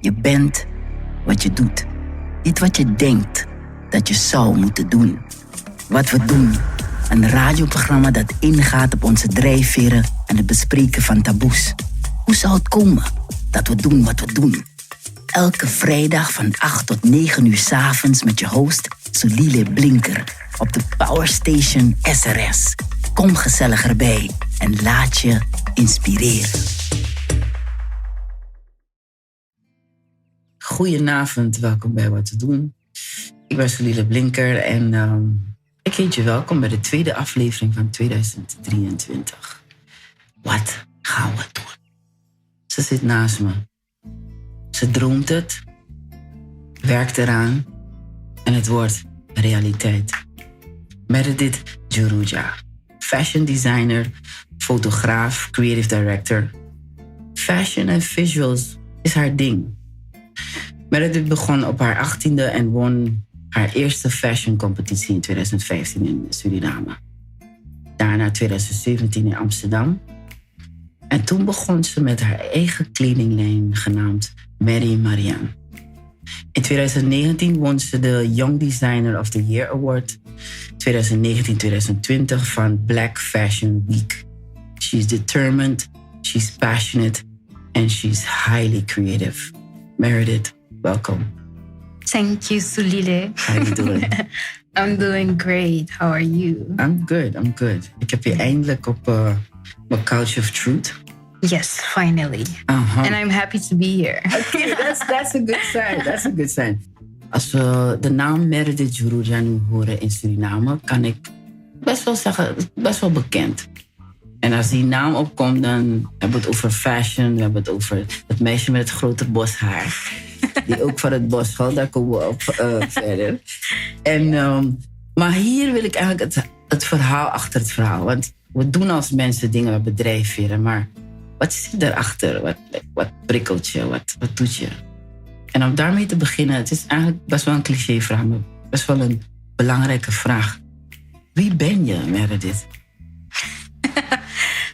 Je bent wat je doet. Niet wat je denkt dat je zou moeten doen. Wat we doen. Een radioprogramma dat ingaat op onze drijfveren en het bespreken van taboes. Hoe zou het komen dat we doen wat we doen? Elke vrijdag van 8 tot 9 uur 's avonds met je host Zᴜʟɪʟᴇ op de Powerstation SRS. Kom gezellig erbij en laat je inspireren. Goedenavond, welkom bij Wat We Doen. Ik ben Zᴜʟɪʟᴇ en ik heet je welkom bij de tweede aflevering van 2023. Wat gaan we doen? Ze zit naast me. Ze droomt het, werkt eraan en het wordt realiteit. Meredith Joeroeja, fashion designer, fotograaf, creative director. Fashion en visuals is haar ding. Meredith begon op haar 18e en won haar eerste fashion competitie in 2015 in Suriname. Daarna 2017 in Amsterdam. En toen begon ze met haar eigen kledinglijn genaamd ⴍ In 2019 won ze de Young Designer of the Year Award 2019-2020 van Black Fashion Week. She's determined, she's passionate and she's highly creative. Meredith, welcome. Thank you, Zᴜʟɪʟ. How are you doing? I'm doing great. How are you? I'm good. Ik heb je eindelijk op mijn Couch of Truth. Yes, finally. And I'm happy to be here. Okay, that's a good sign. That's a good sign. Als we de naam Meredith Joeroeja nu horen in Suriname, kan ik best wel zeggen, best wel bekend. En als die naam opkomt, dan hebben we het over fashion. We hebben het over het meisje met het grote boshaar. Die ook van het bos valt, daar komen we op verder. Maar hier wil ik eigenlijk het verhaal achter het verhaal. Want we doen als mensen dingen, we bedrijfveren. Maar wat zit erachter? Wat prikkelt je? Wat doet je? En om daarmee te beginnen, het is eigenlijk best wel een clichévraag, maar best wel een belangrijke vraag. Wie ben je, Meredith?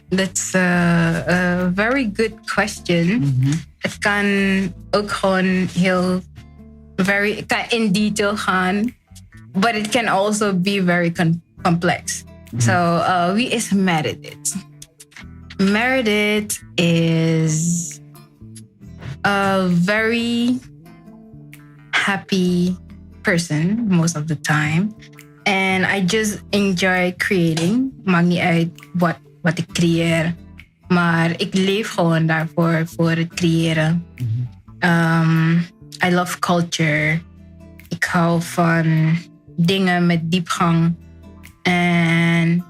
That's a very good question. Mm-hmm. Het kan ook gewoon het kan in detail gaan. But it can also be very complex. Mm-hmm. So, wie is Meredith? Meredith is a very happy person most of the time. And I just enjoy creating. Maakt niet uit wat ik creëer. Maar ik leef gewoon daarvoor, voor het creëren. I love culture. Ik hou van dingen met diepgang. En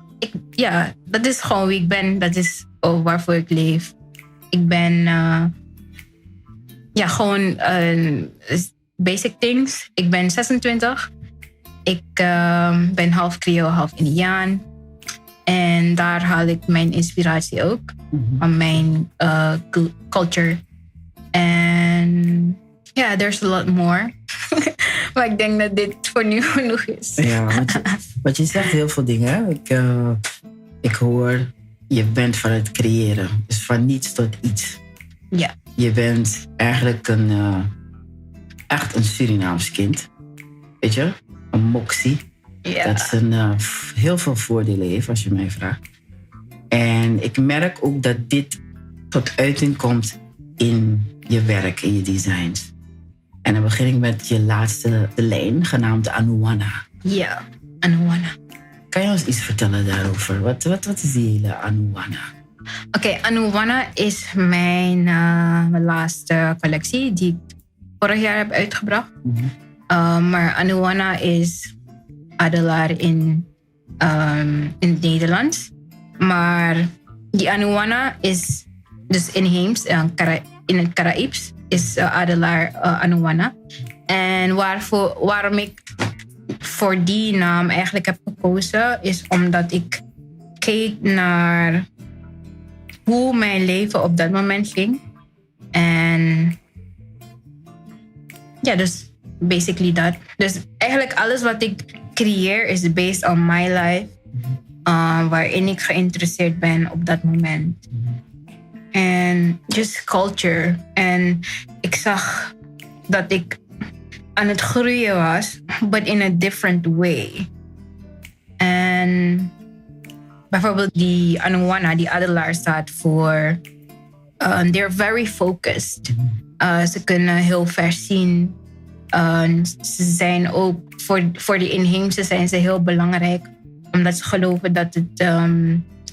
dat is gewoon wie ik ben. Dat is waarvoor ik leef. Ik ben gewoon basic things. Ik ben 26. Ik ben half Creool, half Indiaan. En daar haal ik mijn inspiratie ook. Van mijn culture. En there's a lot more. Maar ik denk dat dit voor nu genoeg is. Ja, want je zegt heel veel dingen. Ik hoor, je bent van het creëren. Dus van niets tot iets. Ja. Je bent eigenlijk echt een Surinaams kind. Weet je? Een moksie. Ja. Dat heel veel voordelen heeft, als je mij vraagt. En ik merk ook dat dit tot uiting komt in je werk, in je designs. En dan begin ik met je laatste lijn, genaamd Anuwana. Ja, Anuwana. Kan je ons iets vertellen daarover? Wat is die hele Anuwana? Oké, Anuwana is mijn laatste collectie die ik vorig jaar heb uitgebracht. Maar Anuwana is adelaar in het Nederlands. Maar die Anuwana is dus inheems, in het Caraïbs, is adelaar Anuwana. En waarom ik voor die naam eigenlijk heb gekozen, is omdat ik keek naar hoe mijn leven op dat moment ging. En dus basically dat. Dus eigenlijk alles wat ik creëer is based on my life. Waarin ik geïnteresseerd ben op dat moment. En just culture. En ik zag dat ik aan het groeien was, but in a different way. En bijvoorbeeld die Anuwana, die adelaar, staat voor... they're very focused. Ze kunnen heel ver zien. Ze zijn ook, voor de inheemse zijn ze heel belangrijk. Omdat ze geloven dat het...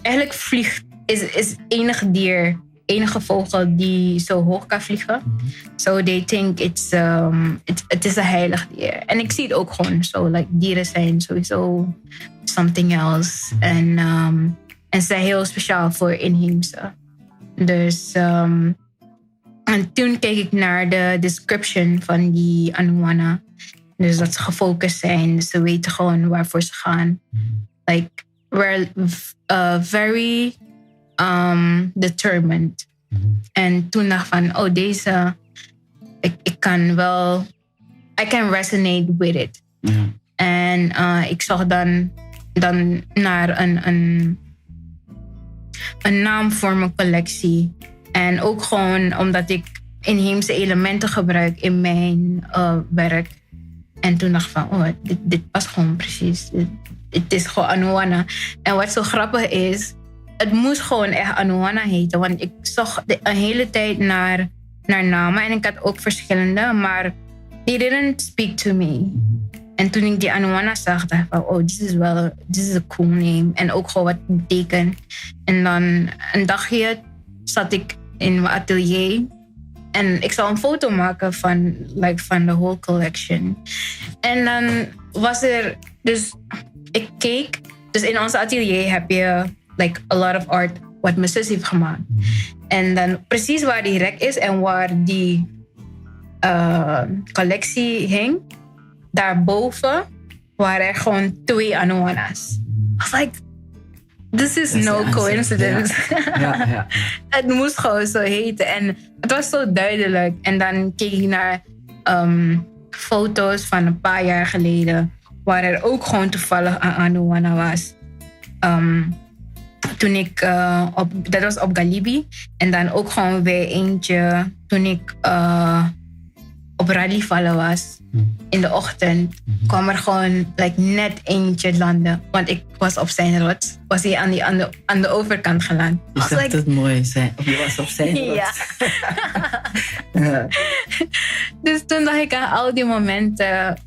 eigenlijk vliegt is enige vogel die zo hoog kan vliegen. So they think het is een heilig dier. En ik zie het ook gewoon zo. Like, dieren zijn sowieso something else. En ze zijn heel speciaal voor inheemse. Dus... en toen keek ik naar de description van die Anuwana. Dus dat ze gefocust zijn. Ze weten gewoon waarvoor ze gaan. Like, we're very determined. En toen dacht ik van, deze... Ik kan wel... I can resonate with it. En ik zag dan naar een naam voor mijn collectie. En ook gewoon omdat ik inheemse elementen gebruik in mijn werk. En toen dacht ik van, dit past gewoon precies. Het is gewoon Anuwana. En wat zo grappig is, het moest gewoon echt Anuwana heten. Want ik zag een hele tijd naar namen. En ik had ook verschillende, maar they didn't speak to me. En toen ik die Anuwana zag, dacht ik van, dit is een cool name. En ook gewoon wat het betekent. En dan een dagje zat ik in mijn atelier. En ik zou een foto maken van de whole collection. En dan was er... Dus ik keek... Dus in ons atelier heb je a lot of art wat mijn zus heeft gemaakt. En dan precies waar die rek is en waar die collectie hing, daarboven waren er gewoon 2 Anuwana's. I was like, this is no coincidence. Ja. Het moest gewoon zo heten. En het was zo duidelijk. En dan keek ik naar foto's van een paar jaar geleden, waar er ook gewoon toevallig een Anuwana was. Toen ik dat was op Galibi. En dan ook gewoon weer eentje toen ik op Rallyvallen was. In de ochtend kwam er gewoon net eentje landen. Want ik was op zijn rots. Was hij aan de overkant geland. Je zegt het mooi. Of je was op zijn rots. Ja. Dus toen dacht ik aan al die momenten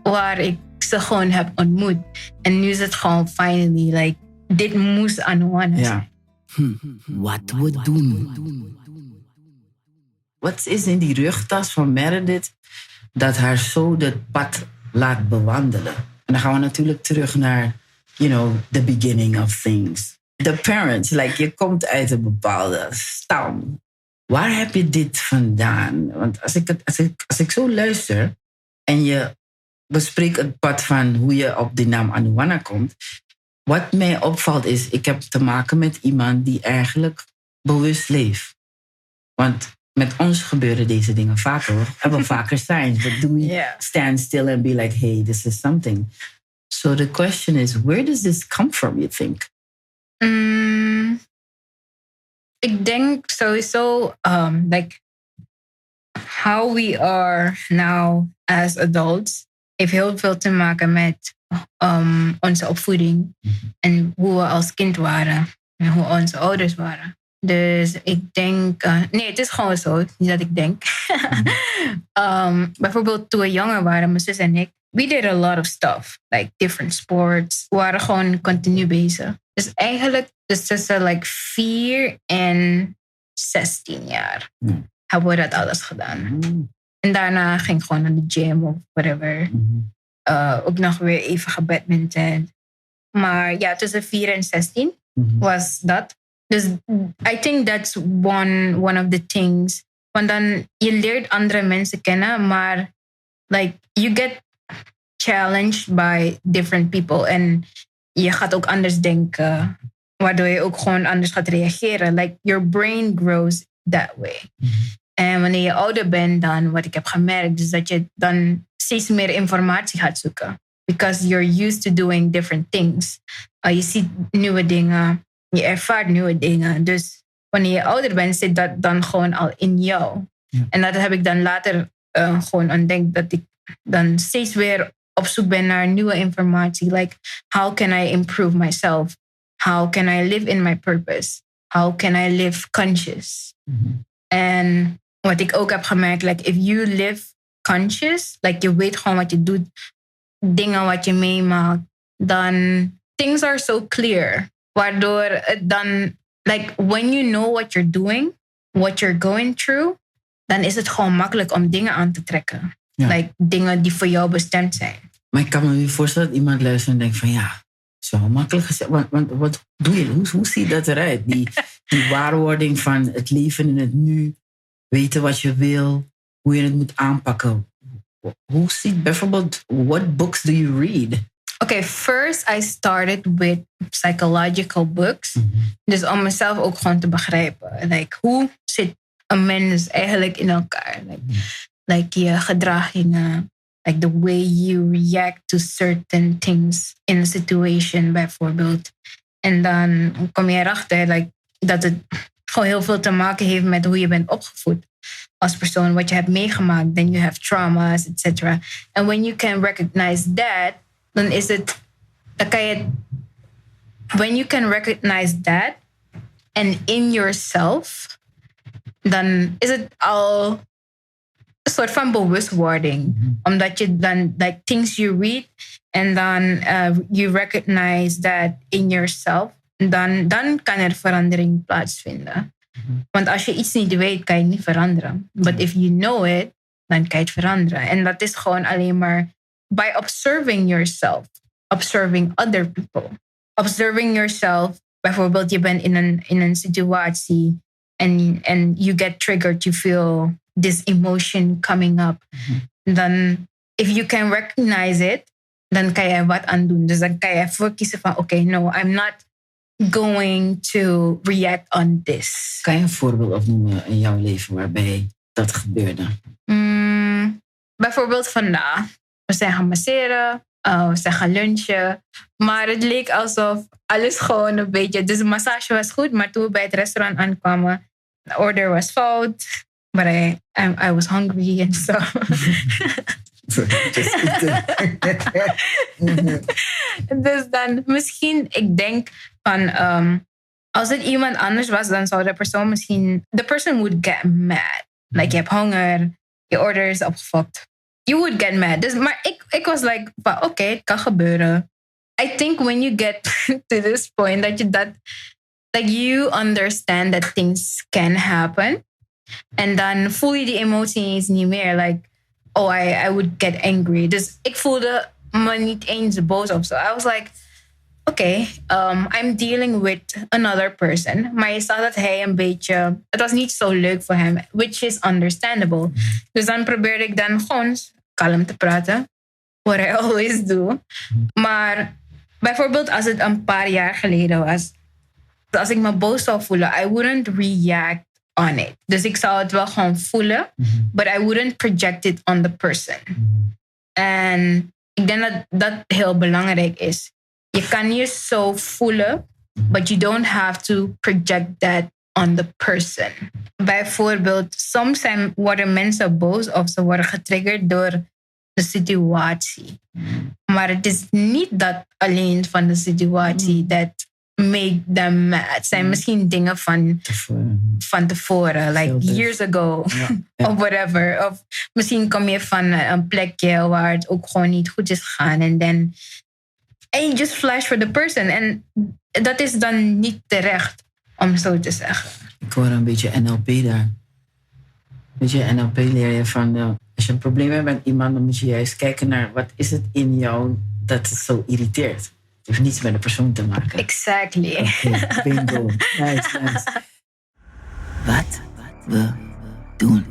waar ik ze gewoon heb ontmoet. En nu is het gewoon finally dit moest Anuwana zijn. Wat we doen. Wat is in die rugtas van Meredith dat haar zo het pad laat bewandelen? En dan gaan we natuurlijk terug naar, the beginning of things. The parents, je komt uit een bepaalde stam. Waar heb je dit vandaan? Want als ik zo luister en je bespreekt het pad van hoe je op de naam Anuwana komt. Wat mij opvalt is, ik heb te maken met iemand die eigenlijk bewust leeft. Want met ons gebeuren deze dingen vaker. We hebben vaker signs. But do we stand still and be like, hey, this is something? So the question is, where does this come from, you think? Ik denk sowieso, how we are now as adults heeft heel veel te maken met onze opvoeding. En hoe we als kind waren. En hoe onze ouders waren. Dus ik denk... nee, het is gewoon zo. Niet dat ik denk. Bijvoorbeeld toen we jonger waren, mijn zus en ik. We did a lot of stuff. Different sports. We waren gewoon continu bezig. Dus eigenlijk tussen 4 en 16 jaar hebben we dat alles gedaan. En daarna ging ik gewoon naar de gym of whatever. Ook nog weer even gebadminton. Maar ja, tussen 4 en 16 was dat. Dus I think that's one of the things. Want dan, je leert andere mensen kennen, maar you get challenged by different people. En je gaat ook anders denken, waardoor je ook gewoon anders gaat reageren. Your brain grows that way. En wanneer je ouder bent dan, wat ik heb gemerkt, is dat je dan steeds meer informatie gaat zoeken. Because you're used to doing different things. Je ziet nieuwe dingen, je ervaart nieuwe dingen. Dus wanneer je ouder bent, zit dat dan gewoon al in jou. Ja. En dat heb ik dan later gewoon ontdekt, dat ik dan steeds weer op zoek ben naar nieuwe informatie. Like, how can I improve myself? How can I live in my purpose? How can I live conscious? En wat ik ook heb gemerkt, like, if you live conscious, like, je weet gewoon wat je doet, dingen wat je meemaakt, dan things are so clear. Waardoor het dan, like, when you know what you're doing, what you're going through, dan is het gewoon makkelijk om dingen aan te trekken. Ja. Like, dingen die voor jou bestemd zijn. Maar ik kan me weer voorstellen dat iemand luistert en denkt van ja, zo makkelijk gezegd. Want wat doe je? Hoe ziet dat eruit? Die waarwording van het leven in het nu, weten wat je wil, hoe je het moet aanpakken. Hoe ziet bijvoorbeeld, what books do you read? Okay, first I started with psychological books. Dus om mezelf ook gewoon te begrijpen. Like, hoe zit een mens eigenlijk in elkaar? Like je gedragingen. Like the way you react to certain things in a situation, bijvoorbeeld. En dan kom je erachter, like, dat het gewoon heel veel te maken heeft met hoe je bent opgevoed als persoon, wat je hebt meegemaakt. Then you have traumas, etc. And when you can recognize that, dan is het, dan kan je, when you can recognize that and in yourself, dan is het al een soort van bewustwording. Omdat je dan, like, things you read and dan you recognize that in yourself, dan kan er verandering plaatsvinden. Want als je iets niet weet, kan je het niet veranderen. But if you know it, dan kan je het veranderen. En dat is gewoon alleen maar by observing yourself, observing other people. Observing yourself, bijvoorbeeld je bent in een situatie and you get triggered, you feel this emotion coming up. Dan, if you can recognize it, dan kan je wat aan doen. Dus dan kan je ervoor kiezen van, okay, no, I'm not going to react on this. Kan je een voorbeeld opnoemen in jouw leven waarbij dat gebeurde? Bijvoorbeeld vandaag. We zijn gaan masseren, we zijn gaan lunchen. Maar het leek alsof alles gewoon een beetje... Dus de massage was goed, maar toen we bij het restaurant aankwamen, de order was fout. But I was hungry and stuff. Dus dan misschien, ik denk van... als het iemand anders was, dan zou de persoon misschien... The person would get mad. Like, je hebt honger, je order is opgefokt. You would get mad. Dus, maar ik was like, oké, het kan gebeuren. I think when you get to this point, that you understand that things can happen. En dan voel je die emotie eens niet meer. Like, oh, I would get angry. Dus ik voelde me niet eens boos of zo. I was like, okay, I'm dealing with another person. Maar je zag dat hij een beetje... Het was niet zo leuk voor hem, which is understandable. Dus dan probeerde ik dan gewoon kalm te praten. What I always do. Maar bijvoorbeeld als het een paar jaar geleden was, als ik me boos zou voelen, I wouldn't react on it. Dus ik zou het wel gewoon voelen, but I wouldn't project it on the person. En ik denk dat dat heel belangrijk is. Je kan je zo voelen, but you don't have to project that on the person. Bijvoorbeeld, soms worden mensen boos of ze worden getriggerd door de situatie. Maar het is niet dat alleen van de situatie that make them mad. Het zijn misschien dingen van tevoren, like years ago, of whatever. Of misschien kom je van een plekje waar het ook gewoon niet goed is gegaan. And you just flash for the person. En dat is dan niet terecht, om zo te zeggen. Ik hoor een beetje NLP daar. Weet je, NLP leer je van... als je een probleem hebt met iemand, dan moet je juist kijken naar... wat is het in jou dat het zo irriteert. Het heeft niets met de persoon te maken. Exactly. Okay, bingo. Nice. Wat we doen.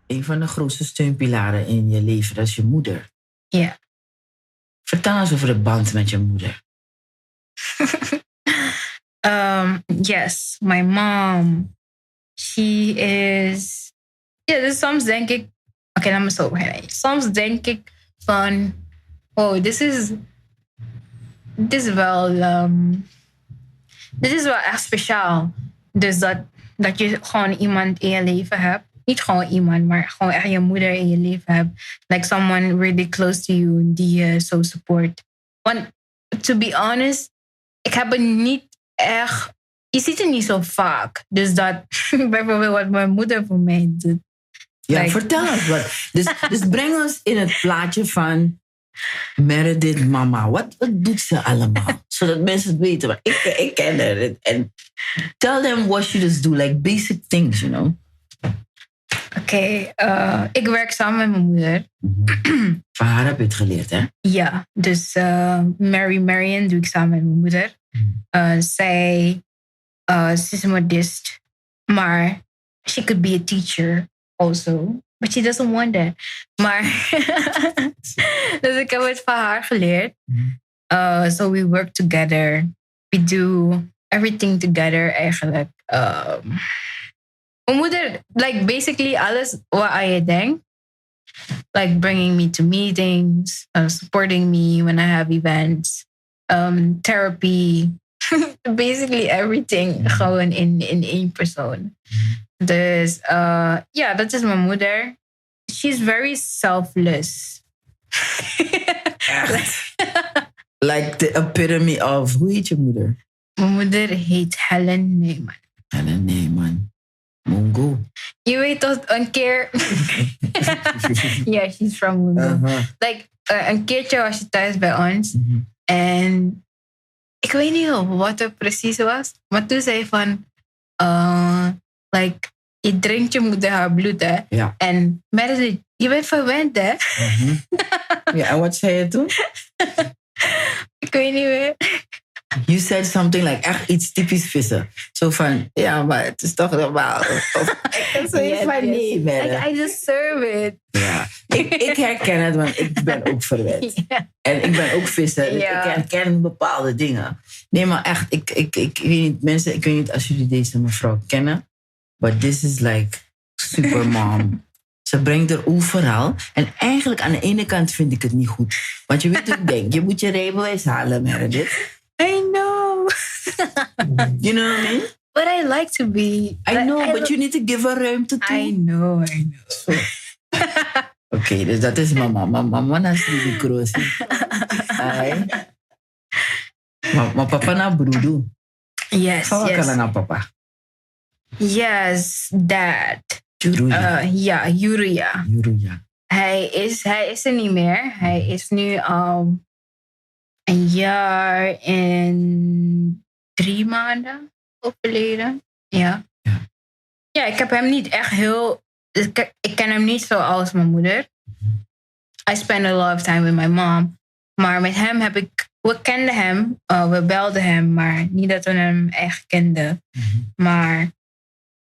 Een van de grootste steunpilaren in je leven, dat is je moeder. Ja. Yeah. Vertel eens over de band met je moeder. Yes, my mom. She is... Ja, dus soms denk ik... Oké, laat me zo beginnen. Soms denk ik van... Oh, dit is wel... dit is wel echt speciaal. Dus dat je gewoon iemand in je leven hebt. Niet gewoon iemand, maar gewoon echt je moeder in je leven hebt. Like someone really close to you die je zo support. Want, to be honest, ik heb het niet echt... Je ziet het niet zo vaak. Dus dat bijvoorbeeld wat mijn moeder voor mij doet. Ja, vertel eens wat. Dus breng ons in het plaatje van Meredith mama. Wat doet ze allemaal? Zodat mensen het weten. Maar ik ken haar. En tell them what she does do. Like basic things, you know. Oké, ik werk samen met mijn moeder. Van haar heb je het geleerd, hè? Ja, dus Marion doe ik samen met mijn moeder. Zij is een modist. Maar she could be a teacher also. But she doesn't want that. Maar dus ik heb het van haar geleerd. So we work together. We do everything together eigenlijk. Mijn moeder, like basically alles wat je denkt. Like bringing me to meetings, supporting me when I have events, therapy. Basically everything gewoon in één persoon. Dus ja, dat is mijn moeder. She's very selfless. Like the epitome of... Hoe heet je moeder? Mijn moeder heet Helen Neyman. Helen Neyman. Mungo. Je weet toch een keer... Ja, she's from Mungo. Like, een keertje was je thuis bij ons. En ik weet niet wat het precies was. Maar toen zei van... like, je drinkt je moeder haar bloed, hè? Ja. En Meredith, je bent verwend, hè? Ja, en wat zei je toen? Ik weet niet meer. You said something like echt iets typisch vissen. Zo van, ja, maar het is toch normaal. Of ik zei van nee, Meredith. I deserve it. Ja, ik herken het, want ik ben ook verwend. Yeah. En ik ben ook visser. Dus ik herken bepaalde dingen. Nee, maar echt, ik weet niet, mensen, ik weet niet als jullie deze mevrouw kennen. But this is like supermom. Ze brengt er overal. En eigenlijk aan de ene kant vind ik het niet goed. Want je weet hoe ik denk. Je moet je rijbewijs halen, Meredith. I know. You know what I mean? But I like to be... I know, but you need to give her ruimte toe. I know. Oké, dus dat is mama. Mama naast die kroos. Maar papa na broedo. Yes, yes. Ka na papa? Yes, dad. Joeroeja. Ja, Joeroeja. Hij is er niet meer. Hij is nu al een jaar en 3 maanden overleden. Ja. Ja, ik heb hem niet echt heel... Ik ken hem niet zoals mijn moeder. I spend a lot of time with my mom. Maar met hem heb ik... We kenden hem. We belden hem. Maar niet dat we hem echt kenden. Maar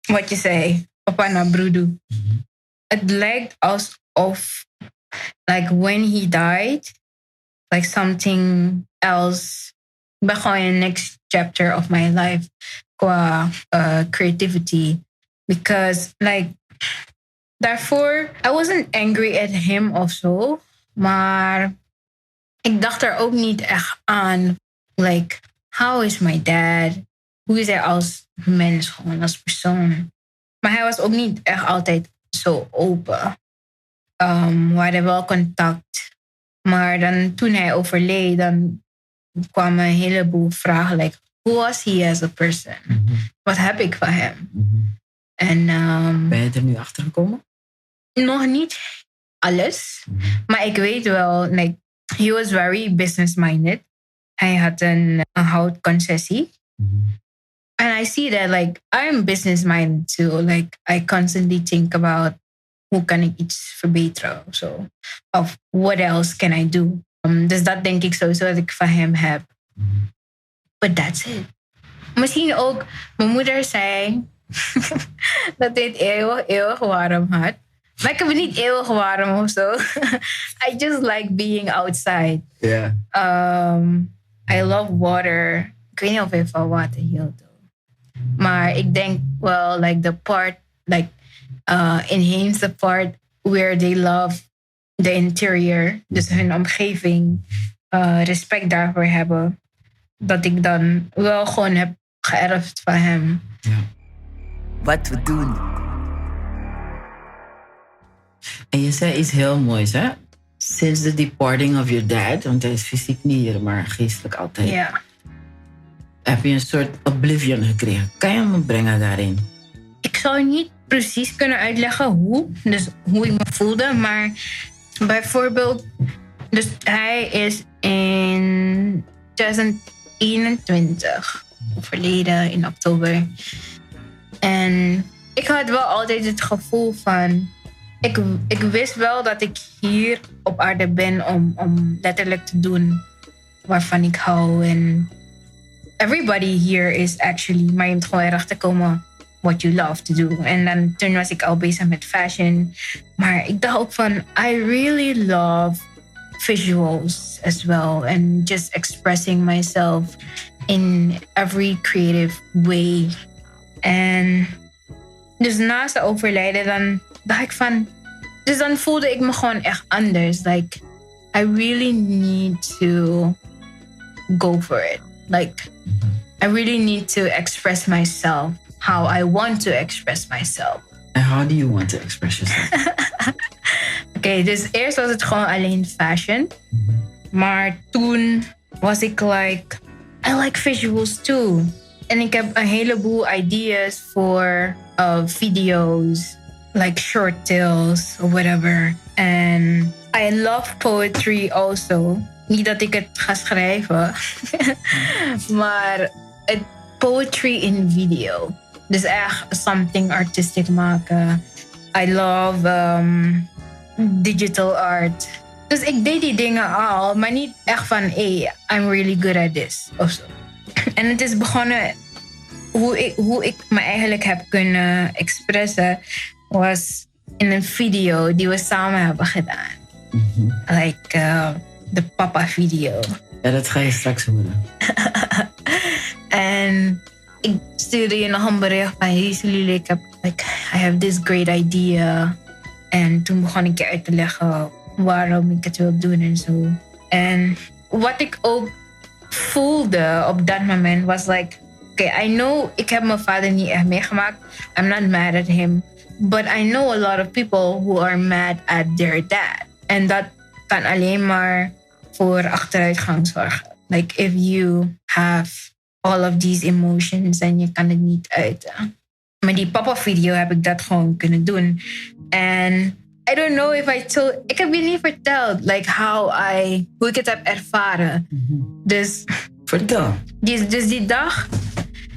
wat je zei... Papa na broedo. Het lijkt alsof... Like when he died... Like something else... Ik ben gewoon in the next chapter of my life. Qua creativity. Because like... Daarvoor... I wasn't angry at him of zo. Maar... Ik dacht er ook niet echt aan. Like... How is my dad? Hoe is hij als mens? Gewoon als persoon? Maar hij was ook niet echt altijd zo open. We hadden wel contact. Maar dan toen hij overleed... Dan kwamen een heleboel vragen. Like, who was he as a person? Wat heb ik van hem? En, ben je er nu achter gekomen? Nog niet alles. Maar ik weet wel... Like, he was very business-minded. Hij had een houtconcessie. And I see that, like, I'm business-minded too. Like, I constantly think about hoe kan ik iets verbeteren of zo. Of what else can I do? Dus dat denk ik sowieso dat ik van hem heb. But that's it. Misschien ook, mijn moeder zei dat hij het eeuwig warm had. Maar ik heb het niet eeuwig warm of zo. I just like being outside. Yeah. I love water. Ik weet niet of ik van water hield. Maar ik denk wel, like the part, like inheems the part where they love the interior. Dus hun omgeving, respect daarvoor hebben. Dat ik dan wel gewoon heb geërfd van hem. Ja. Wat we doen. En je zei iets heel moois, hè? Since the departing of your dad, want hij is fysiek niet hier, maar geestelijk altijd. Ja. Heb je een soort oblivion gekregen? Kan je me brengen daarin? Ik zou niet precies kunnen uitleggen hoe. Dus hoe ik me voelde. Maar bijvoorbeeld... Dus hij is in 2021 overleden in oktober. En ik had wel altijd het gevoel van... Ik wist wel dat ik hier op aarde ben om letterlijk te doen waarvan ik hou. En everybody here is actually... Maar je moet gewoon erachter komen what you love to do. En dan toen was ik al bezig met fashion. Maar ik dacht ook van... I really love visuals as well. And just expressing myself in every creative way. En dus naast de overlijden dan dacht ik van... Dus dan voelde ik me gewoon echt anders. Like, I really need to go for it. Like, I really need to express myself how I want to express myself. And how do you want to express yourself? Oké, dus eerst was het gewoon alleen fashion. Maar toen was ik like... I like visuals too. En ik heb een heleboel ideas voor video's. Like short tales or whatever. And I love poetry also. Niet dat ik het ga schrijven. Maar poetry in video. Dus echt something artistic maken. I love digital art. Dus ik deed die dingen al. Maar niet echt van, hey, I'm really good at this. Of zo. En het is begonnen... Hoe ik me eigenlijk heb kunnen expressen... was in een video die we samen hebben gedaan. Like de papa video. Ja, dat ga je straks horen. En ik stuurde je nog een bericht van... Hey Sulile, I have this great idea. En toen begon ik je uit te leggen waarom ik het wil doen en zo. En wat ik ook voelde op dat moment was like... Okay, I know ik heb mijn vader niet echt meegemaakt. I'm not mad at him. But I know a lot of people who are mad at their dad. En dat kan alleen maar voor achteruitgang zorgen. Like if you have all of these emotions en je kan het niet uiten. Met die papa video heb ik dat gewoon kunnen doen. En I don't know if I told... Ik heb je niet verteld like hoe ik het heb ervaren. Dus... Vertel. Dus die dag...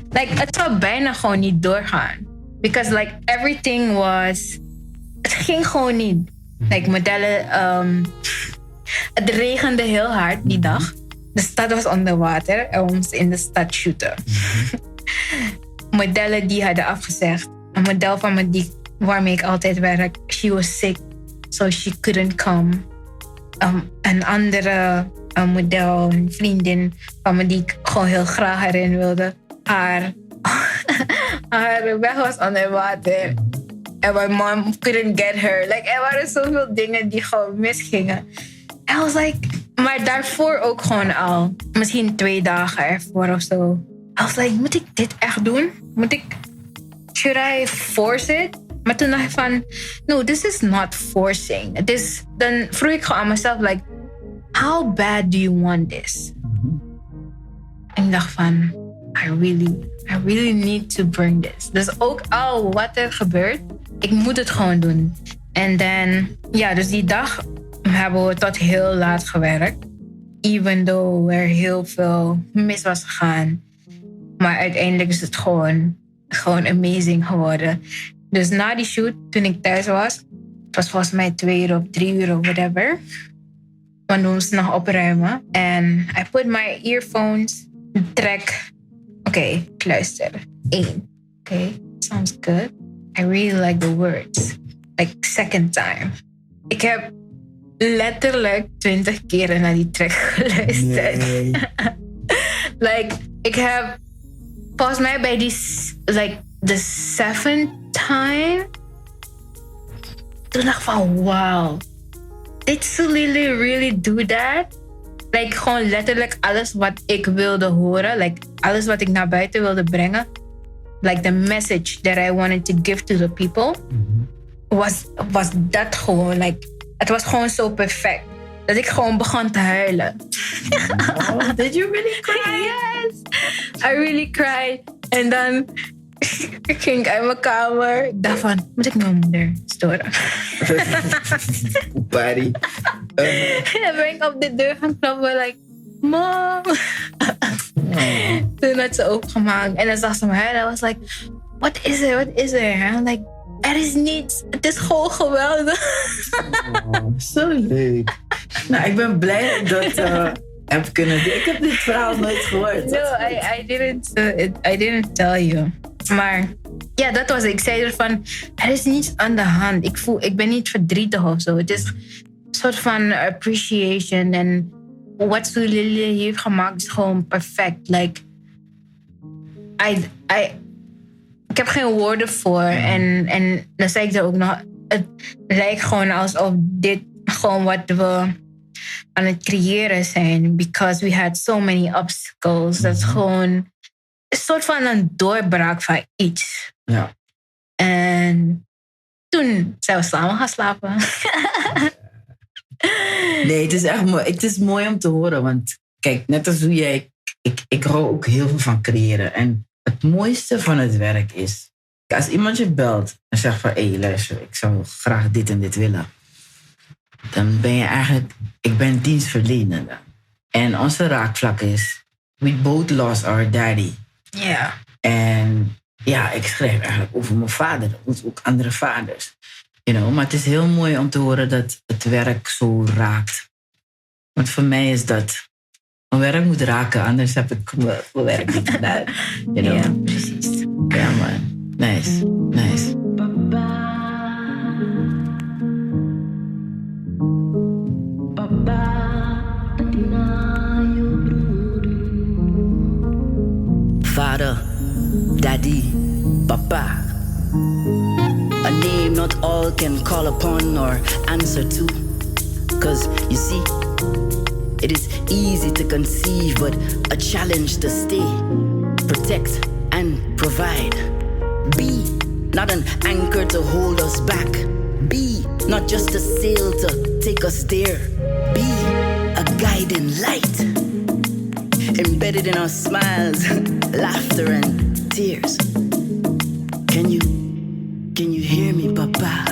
Like, het zou bijna gewoon niet doorgaan. Because like everything was... Het ging gewoon niet. Like modellen... het regende heel hard die dag. De stad was onder water. En we moesten in de stad shooten. Modellen die hadden afgezegd. Een model van me waarmee ik altijd werk. She was sick. So she couldn't come. Een andere model, een vriendin van me die ik gewoon heel graag erin wilde. Haar weg was onder water. En my mom couldn't get her. Like, er waren zoveel dingen die gewoon misgingen. En I was like... Maar daarvoor ook gewoon al. Misschien 2 dagen ervoor of zo. I was like, moet ik dit echt doen? Should I force it? Maar toen dacht ik van... No, this is not forcing. Dan vroeg ik gewoon aan mezelf, like... How bad do you want this? En ik dacht van... I really need to bring this. Dus ook al wat er gebeurt, ik moet het gewoon doen. En dan, ja, dus die dag hebben we tot heel laat gewerkt. Even though er heel veel mis was gegaan. Maar uiteindelijk is het gewoon amazing geworden. Dus na die shoot, toen ik thuis was, het was volgens mij 2 uur of 3 uur of whatever. Want we moesten nog opruimen. En I put my earphones, track. Oké, luister. 1. Oké, sounds good. I really like the words. Like, second time. Ik heb letterlijk 20 keer naar die track geluisterd. Nee. Like, ik heb volgens mij bij die, like, the 7th time, toen dacht ik van, wow. Did Sulile really do that? Like, gewoon letterlijk alles wat ik wilde horen. Like, alles wat ik naar buiten wilde brengen, like the message that I wanted to give to the people, was dat gewoon, like, het was gewoon zo perfect. Dat ik gewoon begon te huilen. Oh, did you really cry? Yes, I really cried. En dan ging ik uit mijn kamer. Ik dacht van, moet ik mijn moeder storen? Party. Dan ben ik op de deur gaan kloppen, like, Mom. Toen had ze opengemaakt. En dan zag ze me huilen. I was like, what is it? What is er? I'm like, er is niets. Het is gewoon geweldig. Oh, zo leuk. Nou, ik ben blij dat ik dat heb kunnen doen. Ik heb dit verhaal nooit gehoord. No, I didn't tell you. Maar ja, dat was het. Ik zei ervan, er is niets aan de hand. Ik ben niet verdrietig of zo. Het is een soort van appreciation. En wat Zᴜʟɪᴏ heeft gemaakt is gewoon perfect. Like, ik heb geen woorden voor. En dan zei ik er ook nog, het lijkt gewoon alsof dit gewoon wat we aan het creëren zijn. Because we had so many obstacles. Dat is gewoon een soort van een doorbraak van iets. Ja. En toen zijn we samen gaan slapen. Nee, het is echt mooi. Het is mooi om te horen. Want kijk, net als hoe jij... Ik hou ook heel veel van creëren. En het mooiste van het werk is, als iemand je belt en zegt van, hé, luister, ik zou graag dit en dit willen. Dan ben je eigenlijk, ik ben dienstverlenende. En onze raakvlak is, we both lost our daddy. Ja. En ja, ik schrijf eigenlijk over mijn vader, ook andere vaders. You know, maar het is heel mooi om te horen dat het werk zo raakt. Want voor mij is dat, mijn werk moet raken, anders heb ik mijn werk niet gedaan. You know? Ja, precies. Ja, man. Nice, nice. Father, Daddy, Papa. A name not all can call upon or answer to. 'Cause you see, it is easy to conceive, but a challenge to stay, protect and provide. Be not an anchor to hold us back. Be not just a sail to take us there. Be a guiding light, embedded in our smiles, laughter and tears. Can you hear me, Papa?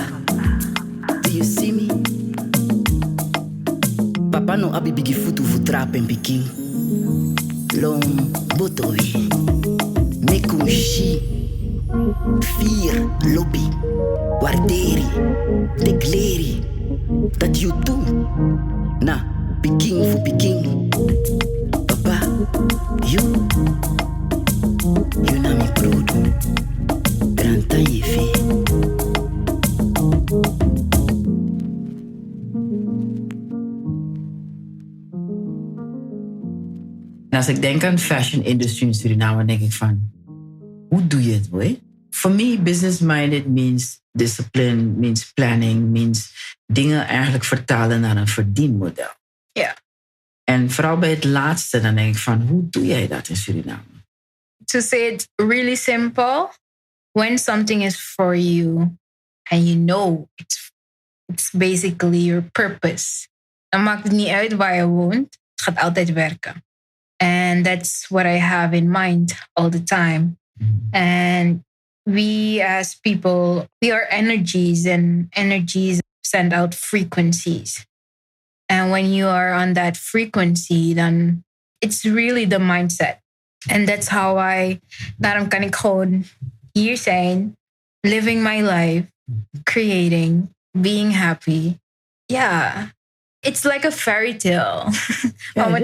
Do you see me? Papa no abi bigi futu futrap en piking. Long botowi. Mekunshi. Vier lobby. Warderi. Dekleri. Dat you do. Na, piking fu piking. Papa, you na mi prudo. Granta yefe. En als ik denk aan fashion industry in Suriname, denk ik van, hoe doe je het, boy? For me, business-minded means discipline, means planning, means dingen eigenlijk vertalen naar een verdienmodel. Ja. En vooral bij het laatste, dan denk ik van, hoe doe jij dat in Suriname? To say it really simple, when something is for you and you know it's basically your purpose, dan maakt het niet uit waar je woont, het gaat altijd werken. And that's what I have in mind all the time. And we as people, we are energies, and energies send out frequencies. And when you are on that frequency, then it's really the mindset. And that's how daarom kan ik gewoon hier zijn, living my life, creating, being happy. Yeah. It's like a fairy tale. Ja,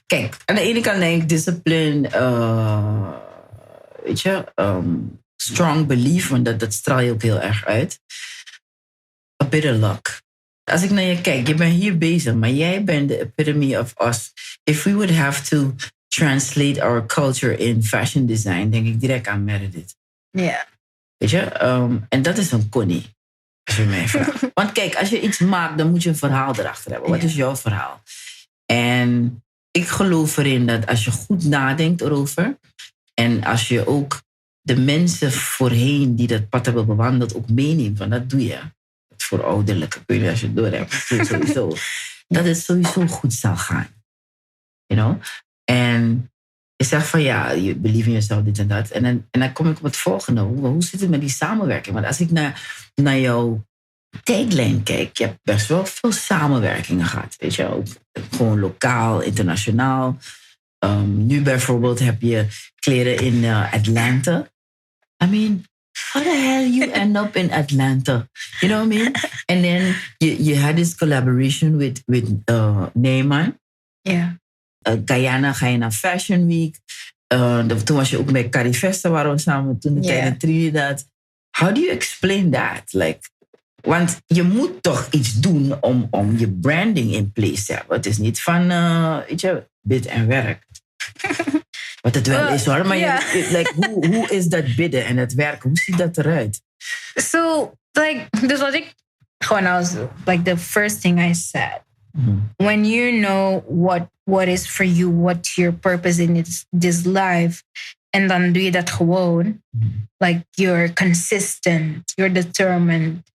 kijk, aan de ene kant denk ik discipline, weet je, strong belief, want dat straal je ook heel erg uit. A bit of luck. Als ik naar je kijk, je bent hier bezig, maar jij bent de epitome of us. If we would have to translate our culture in fashion design, denk ik direct aan Meredith. Ja. Yeah. Weet je, en dat is een Connie. Als je mij vraagt. Want kijk, als je iets maakt, dan moet je een verhaal erachter hebben. Wat is jouw verhaal? En ik geloof erin dat als je goed nadenkt erover en als je ook de mensen voorheen die dat pad hebben bewandeld ook meeneemt, want dat doe je. Voor ouderlijke, kun je als je het door hebt, sowieso. Dat het sowieso goed zal gaan. You know? En je zegt van ja, je believe in yourself, dit en dat. En dan kom ik op het volgende. Hoe zit het met die samenwerking? Want als ik naar jouw tagline kijk, je hebt best wel veel samenwerkingen gehad. Weet je, ook gewoon lokaal, internationaal. Nu bijvoorbeeld heb je kleren in Atlanta. I mean, how the hell you end up in Atlanta? You know what I mean? And then you had this collaboration with Neyman. Yeah. Guyana ga je naar Fashion Week. Toen was je ook met Carifesta, waren we samen toen de tijd in Trinidad. How do you explain that? Like, want je moet toch iets doen om je branding in place te hebben. Het is niet van, weet je, bid en werk. Wat het wel is hoor, maar hoe is dat bidden en het werken? Hoe ziet dat eruit? So, like, dus wat ik gewoon als, like the first thing I said. When you know what is for you, what's your purpose in this life, en dan doe je dat gewoon. Like, you're consistent, you're determined.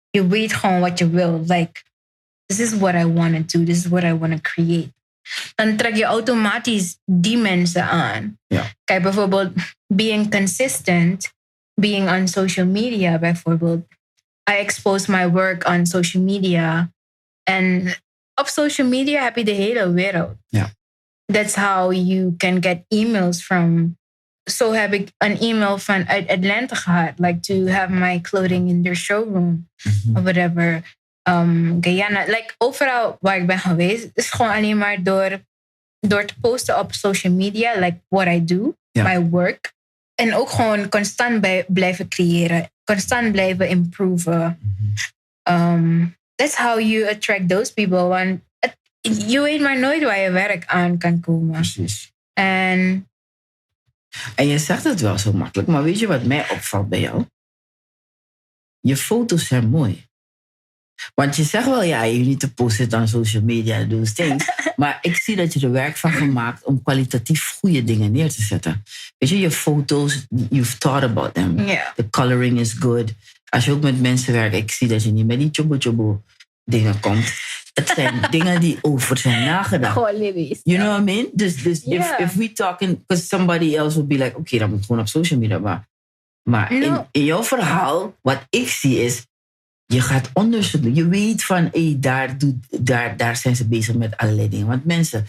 Je weet gewoon wat je wil. Like, this is what I want to do, this is what I want to create. Dan trek je automatisch die mensen aan. Ja. Kijk, bijvoorbeeld, being consistent, being on social media bijvoorbeeld. I expose my work on social media. En op social media heb je de hele wereld. Ja. That's how you can get emails from. Zo heb ik een e-mail van uit Atlanta gehad. Like to have my clothing in their showroom. Or whatever. Guyana. Like overal waar ik ben geweest. Is gewoon alleen maar door te posten op social media. Like what I do. Ja. My work. En ook gewoon constant blijven creëren. Constant blijven improven. That's how you attract those people. Want je weet maar nooit waar je werk aan kan komen. Precies. En je zegt het wel zo makkelijk, maar weet je wat mij opvalt bij jou? Je foto's zijn mooi. Want je zegt wel, ja, you need to post it on social media, those things. Maar ik zie dat je er werk van gemaakt om kwalitatief goede dingen neer te zetten. Weet je foto's, you've thought about them. Yeah. The coloring is good. Als je ook met mensen werkt, ik zie dat je niet met die chobo dingen komt. Het zijn dingen die over zijn nagedacht. Gewoon lilies. You know what I mean? Dus if we talking, because somebody else would be like, okay, dan moet gewoon op social media. Maar in jouw verhaal, wat ik zie is, je gaat onderzoek doen. Je weet van, daar zijn ze bezig met allerlei dingen. Want mensen,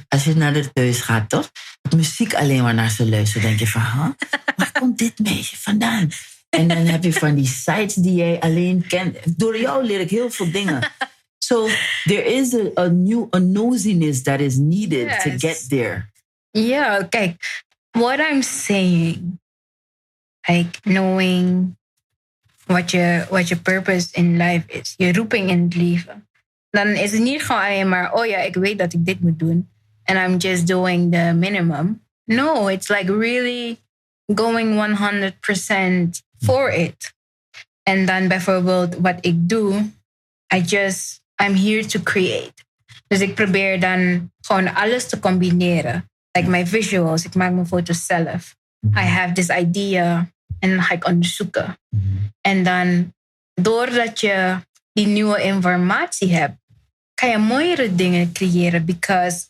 als je naar de thuis gaat, toch? Dat muziek alleen maar naar ze luisteren, denk je van, waar komt dit meisje vandaan? En dan heb je van die sites die jij alleen kent. Door jou leer ik heel veel dingen. So there is a nosiness that is needed to get there. Yeah, kijk, what I'm saying, like knowing what your purpose in life is, je roeping in het leven. Dan is het niet gewoon alleen maar, oh ja, ik weet dat ik dit moet doen. And I'm just doing the minimum. No, it's like really going 100% for it. En dan bijvoorbeeld wat ik doe, I'm here to create. Dus ik probeer dan gewoon alles te combineren. Like my visuals, ik maak mijn foto's zelf. I have this idea en dan ga ik onderzoeken. En dan, doordat je die nieuwe informatie hebt, kan je mooiere dingen creëren. Because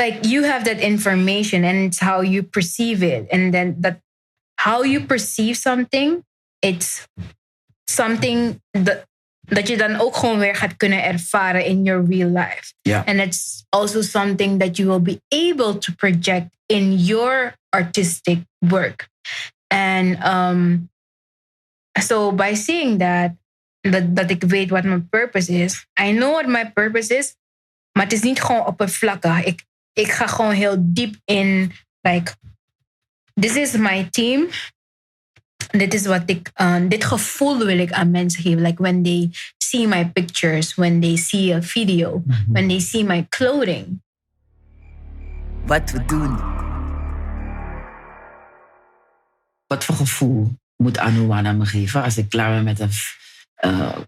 like you have that information and it's how you perceive it. And then how you perceive something, it's something dat je dan ook gewoon weer gaat kunnen ervaren in your real life. Yeah. And it's also something that you will be able to project in your artistic work. And so by seeing that ik weet wat mijn purpose is. I know what my purpose is, maar het is niet gewoon oppervlakkig. Ik ga gewoon heel diep in, like, this is my team. Dit is wat dit gevoel wil ik aan mensen geven. Like when they see my pictures, when they see a video, when they see my clothing. Wat we doen. Wat voor gevoel moet Anouwana me geven als ik klaar ben met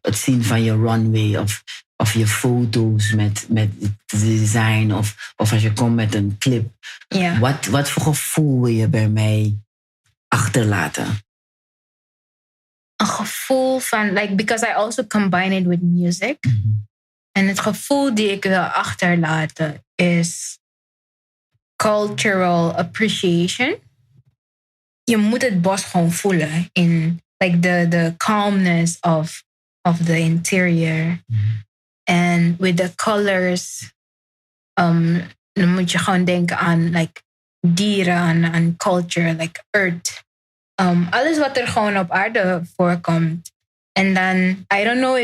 het zien van je runway of Of je foto's met het design. Of als je komt met een clip. Ja. Wat voor gevoel wil je bij mij achterlaten? Een gevoel van, because I also combine it with music. En het gevoel die ik wil achterlaten is cultural appreciation. Je moet het bos gewoon voelen in the calmness of the interior. And with the colors, dan moet je gewoon denken aan dieren, aan culture, earth. Alles wat er gewoon op aarde voorkomt. En dan, I don't know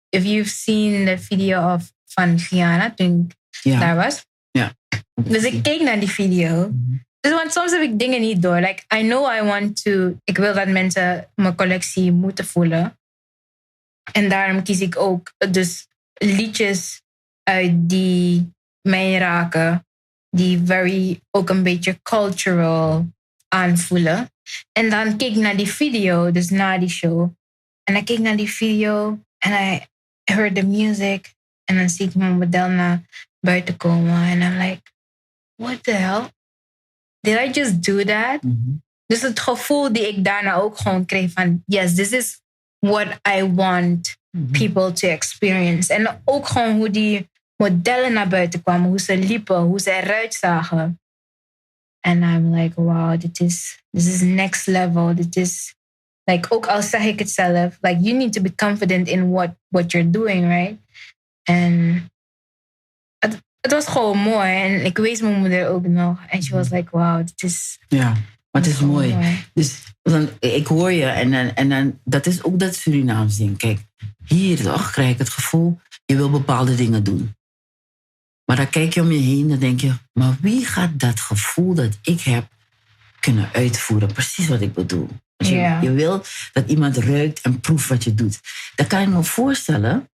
if you've seen the video van Guyana toen ik daar was. Ja. Dus ik keek naar die video. Dus want soms heb ik dingen niet door. I know ik wil dat mensen mijn collectie moeten voelen. En daarom kies ik ook dus liedjes uit die mij raken. Die ook een beetje cultural aanvoelen. En dan keek ik naar die video, dus na die show. En ik keek naar die video en I heard the music. En dan zie ik mijn model naar buiten komen. En I'm like, what the hell? Did I just do that? Dus het gevoel die ik daarna ook gewoon kreeg van, yes, this is what I want people to experience. En ook gewoon hoe die modellen naar buiten kwamen, hoe ze liepen, hoe ze eruit zagen. En I'm like, wow, this is next level. Dit is, ook al zeg ik het zelf, you need to be confident in what you're doing, right? En het was gewoon mooi. En ik wees mijn moeder ook nog. En she was like, wow, dit is... Ja, maar het is mooi. Dus ik hoor je en dan, dat is ook dat Surinaams ding. Kijk, hier toch krijg ik het gevoel, je wil bepaalde dingen doen. Maar dan kijk je om je heen en denk je, maar wie gaat dat gevoel dat ik heb kunnen uitvoeren? Precies wat ik bedoel. Dus je wil dat iemand ruikt en proeft wat je doet. Dan kan je me voorstellen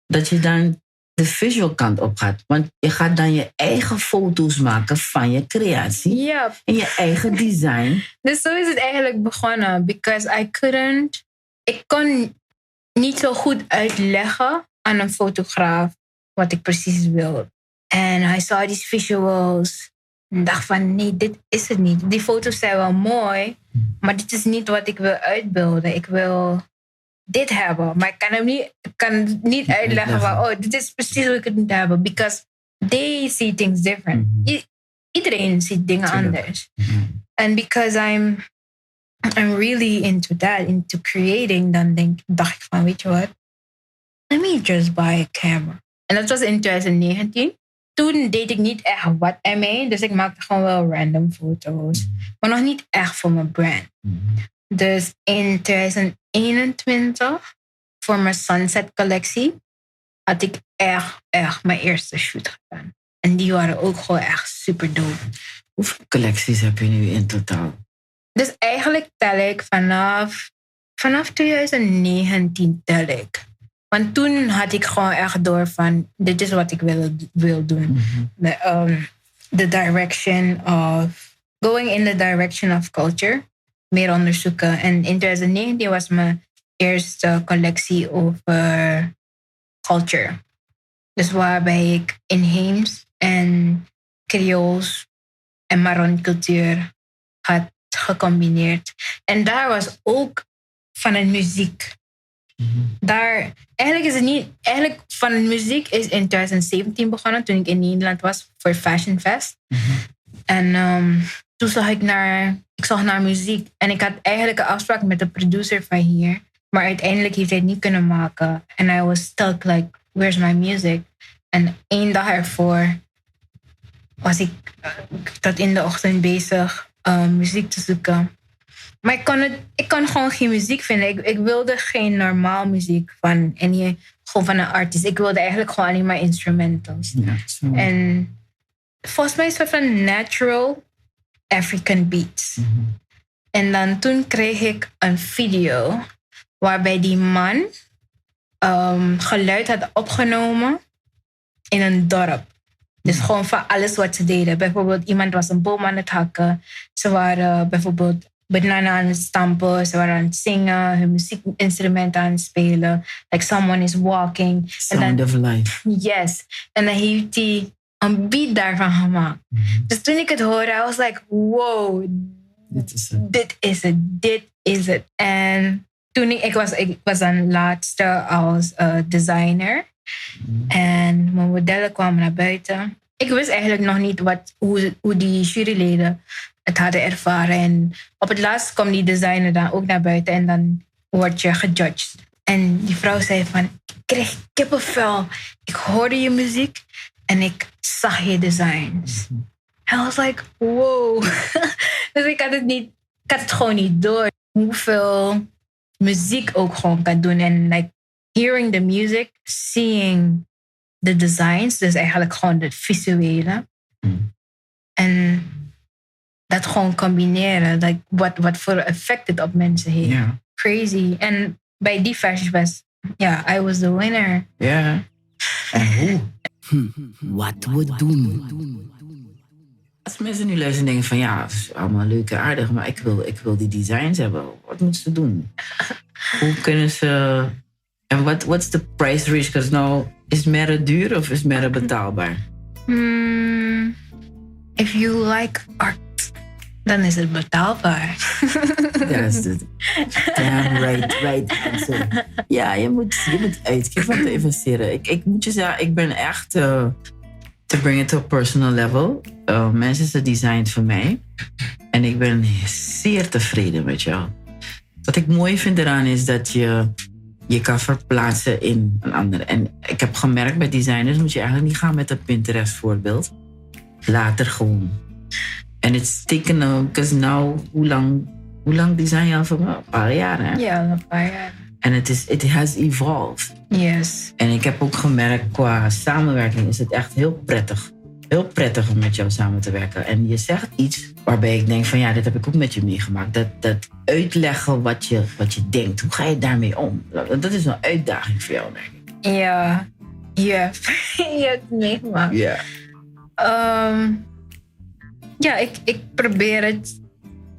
dat je dan de visual kant op gaat. Want je gaat dan je eigen foto's maken van je creatie. Yep. En je eigen design. Dus zo is het eigenlijk begonnen. Because ik kon niet zo goed uitleggen aan een fotograaf wat ik precies wil. En hij zag die visuals. En dacht van, nee, dit is het niet. Die foto's zijn wel mooi. Maar dit is niet wat ik wil uitbeelden. Ik wil dit hebben. Maar ik kan niet uitleggen van, dit is precies wat ik het moet hebben. Because they see things different. Iedereen ziet dingen anders. And because I'm really into that, into creating, dan dacht ik van, weet je wat? Let me just buy a camera. En dat was in 2019. Toen deed ik niet echt wat ermee. Dus ik maakte gewoon wel random foto's. Maar nog niet echt voor mijn brand. Dus in 2021, voor mijn Sunset collectie, had ik echt mijn eerste shoot gedaan. En die waren ook gewoon echt super dope. Hoeveel collecties heb je nu in totaal? Dus eigenlijk tel ik vanaf 2019 tel ik. Want toen had ik gewoon echt door van, dit is wat ik wil doen. The direction of, going in the direction of culture. Meer onderzoeken. En in 2019 was mijn eerste collectie over culture. Dus waarbij ik inheems en Creools en Marron cultuur had gecombineerd. En daar was ook van een muziek. Eigenlijk van muziek is in 2017 begonnen, toen ik in Nederland was voor Fashion Fest. En toen zag ik naar muziek. En ik had eigenlijk een afspraak met de producer van hier. Maar uiteindelijk heeft hij het niet kunnen maken. En I was stuck, where's my music? En 1 dag ervoor was ik tot in de ochtend bezig muziek te zoeken. Maar ik kon gewoon geen muziek vinden. Ik wilde geen normaal muziek gewoon van een artiest. Ik wilde eigenlijk gewoon alleen maar instrumentals. Ja, en volgens mij is het van natural African beats. En dan toen kreeg ik een video waarbij die man geluid had opgenomen in een dorp. Dus gewoon van alles wat ze deden. Bijvoorbeeld iemand was een boom aan het hakken. Ze waren bijvoorbeeld banana aan het stampen. Ze waren aan het zingen, hun muziekinstrumenten aan het spelen. Like someone is walking. Sound of life. Yes. En dan heeft hij een beat daarvan gemaakt. Dus toen ik het hoorde, I was like, wow. Dit is het. En toen ik was dan laatste als designer. En mijn modellen kwamen naar buiten. Ik wist eigenlijk nog niet hoe die juryleden het hadden ervaren. En op het laatst kwam die designer dan ook naar buiten. En dan word je gejudged. En die vrouw zei van, ik kreeg kippenvel. Ik hoorde je muziek en ik zag je designs. En I was like, wow. Dus ik had het gewoon niet door. Hoeveel muziek ook gewoon kan doen. En like hearing the music, seeing the designs. Dus eigenlijk gewoon het visuele. En dat gewoon combineren. Like wat voor effect het op mensen heeft. Yeah. Crazy. En bij die fashion was, I was the winner. Ja. En hoe? Wat we doen. Als mensen nu luisteren en denken van ja, het is allemaal leuk en aardig, maar ik wil die designs hebben. Wat moeten ze doen? Hoe kunnen ze... En what's the price range? Because nou, is het meer duur of is het meer betaalbaar? If you like art, dan is het betaalbaar. That's the damn right answer. Ja, je moet uitgeven om te investeren. Ik moet je zeggen, ik ben echt... to bring it to a personal level. Mensen zijn designed voor mij. En ik ben zeer tevreden met jou. Wat ik mooi vind eraan is dat je kan verplaatsen in een ander. En ik heb gemerkt bij designers moet je eigenlijk niet gaan met een Pinterest voorbeeld. Later gewoon. En het is taken, because now, hoe lang design je al voor me? Een paar jaar, hè? Ja, een paar jaar. En it has evolved. Yes. En ik heb ook gemerkt, qua samenwerking is het echt heel prettig. Heel prettig om met jou samen te werken. En je zegt iets waarbij ik denk van ja, dit heb ik ook met je meegemaakt. Dat uitleggen wat je denkt. Hoe ga je daarmee om? Dat is een uitdaging voor jou, denk ik. Ja. Je hebt het meegemaakt. Ja. Ja, ik probeer het.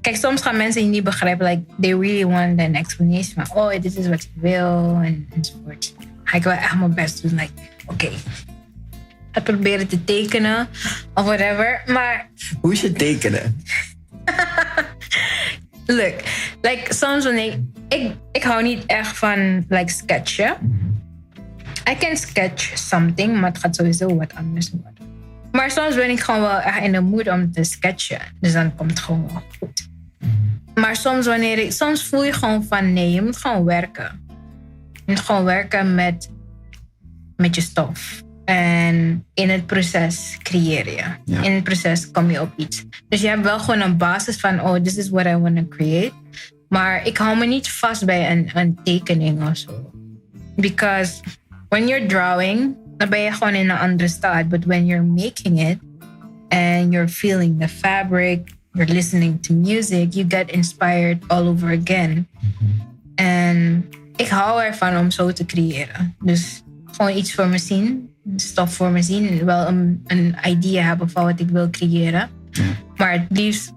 Kijk, soms gaan mensen niet begrijpen. Like, they really want an explanation. Maar, dit is wat ik wil. Enzovoort. Ga ik wel echt mijn best doen. Like, oké. Ik proberen te tekenen. Of whatever. Maar... Hoe is het tekenen? Look. Like, soms wanneer... Ik hou niet echt van, like, sketchen. I can sketch something. Maar het gaat sowieso wat anders worden. Maar soms ben ik gewoon wel echt in de mood om te sketchen. Dus dan komt het gewoon wel goed. Maar soms voel je gewoon van nee, je moet gewoon werken. Je moet gewoon werken met je stof. En in het proces creëer je. Ja. In het proces kom je op iets. Dus je hebt wel gewoon een basis van this is what I want to create. Maar ik hou me niet vast bij een tekening of zo. Because when you're drawing, dan ben je gewoon in een andere staat. But when you're making it and you're feeling the fabric, you're listening to music, you get inspired all over again. En ik hou ervan om zo te creëren. Dus gewoon iets voor me zien, stof voor me zien. Wel een idee hebben van wat ik wil creëren. Maar het liefst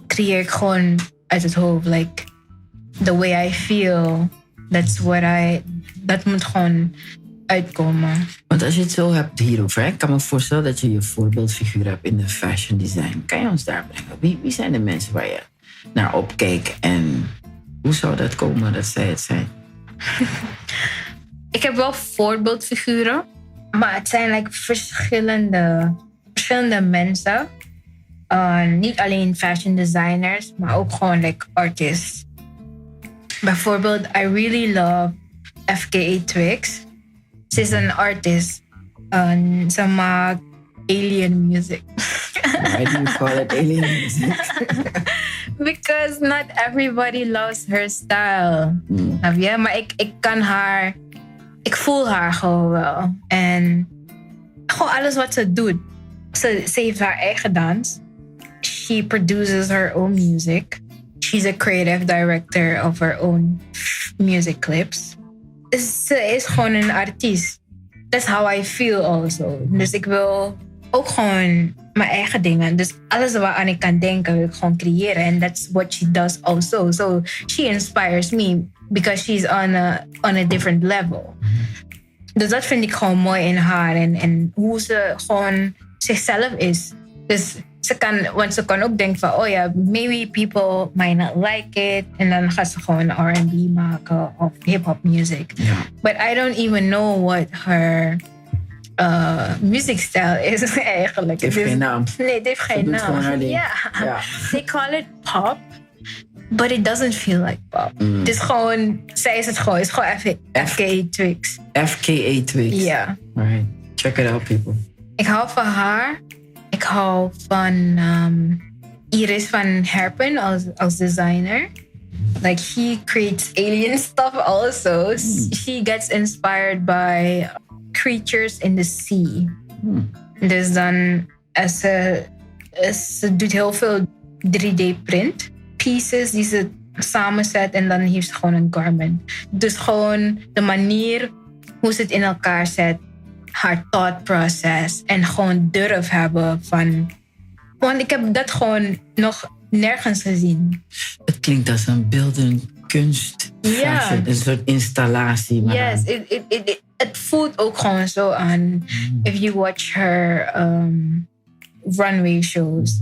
creëer ik gewoon uit het hoofd. Like, the way I feel, dat moet gewoon uitkomen. Want als je het zo hebt hierover, ik kan me voorstellen dat je voorbeeldfiguur hebt in de fashion design. Kan je ons daar brengen? Wie zijn de mensen waar je naar opkijkt en hoe zou dat komen dat zij het zijn? Ik heb wel voorbeeldfiguren, maar het zijn like verschillende mensen. Niet alleen fashion designers, maar ook gewoon like artists. Bijvoorbeeld, I really love FKA-Twigs. Ze is een artist. Ze maakt alien music. Why do you call it alien music? Because not everybody loves her style. Snap je? Maar ik kan haar... Ik voel haar gewoon wel. En gewoon alles wat ze doet. Ze heeft haar eigen dans. She produces her own music. She's a creative director of her own music clips. Ze is gewoon een artiest. That's how I feel also. Dus ik wil ook gewoon mijn eigen dingen. Dus alles waaraan ik kan denken, wil ik gewoon creëren. And that's what she does also. So she inspires me because she's on a different level. Dus dat vind ik gewoon mooi in haar. En hoe ze gewoon zichzelf is. Dus want ze kan ook denken van, oh ja, maybe people might not like it. En dan gaat ze gewoon R&B maken of hip-hop music. Ja. But I don't even know what her music style is eigenlijk. Het heeft geen naam. Nee, het heeft geen naam. Ja. They call it pop. But it doesn't feel like pop. Het is gewoon, zij is het gewoon. Het is gewoon FKA Twigs. FKA Twigs. Ja. Alright. Check it out, people. Ik hou van haar. Ik hou van Iris van Herpen als designer. Like, she creates alien stuff also. She gets inspired by creatures in the sea. Dus dan, ze doet heel veel 3D-print pieces die ze samenzet en dan heeft ze gewoon een garment. Dus gewoon de manier hoe ze het in elkaar zet, haar thought process en gewoon durf hebben van... Want ik heb dat gewoon nog nergens gezien. Het klinkt als een beeldend kunst. Ja. Een soort installatie. Maar yes, het voelt ook gewoon zo aan. If you watch her runway shows.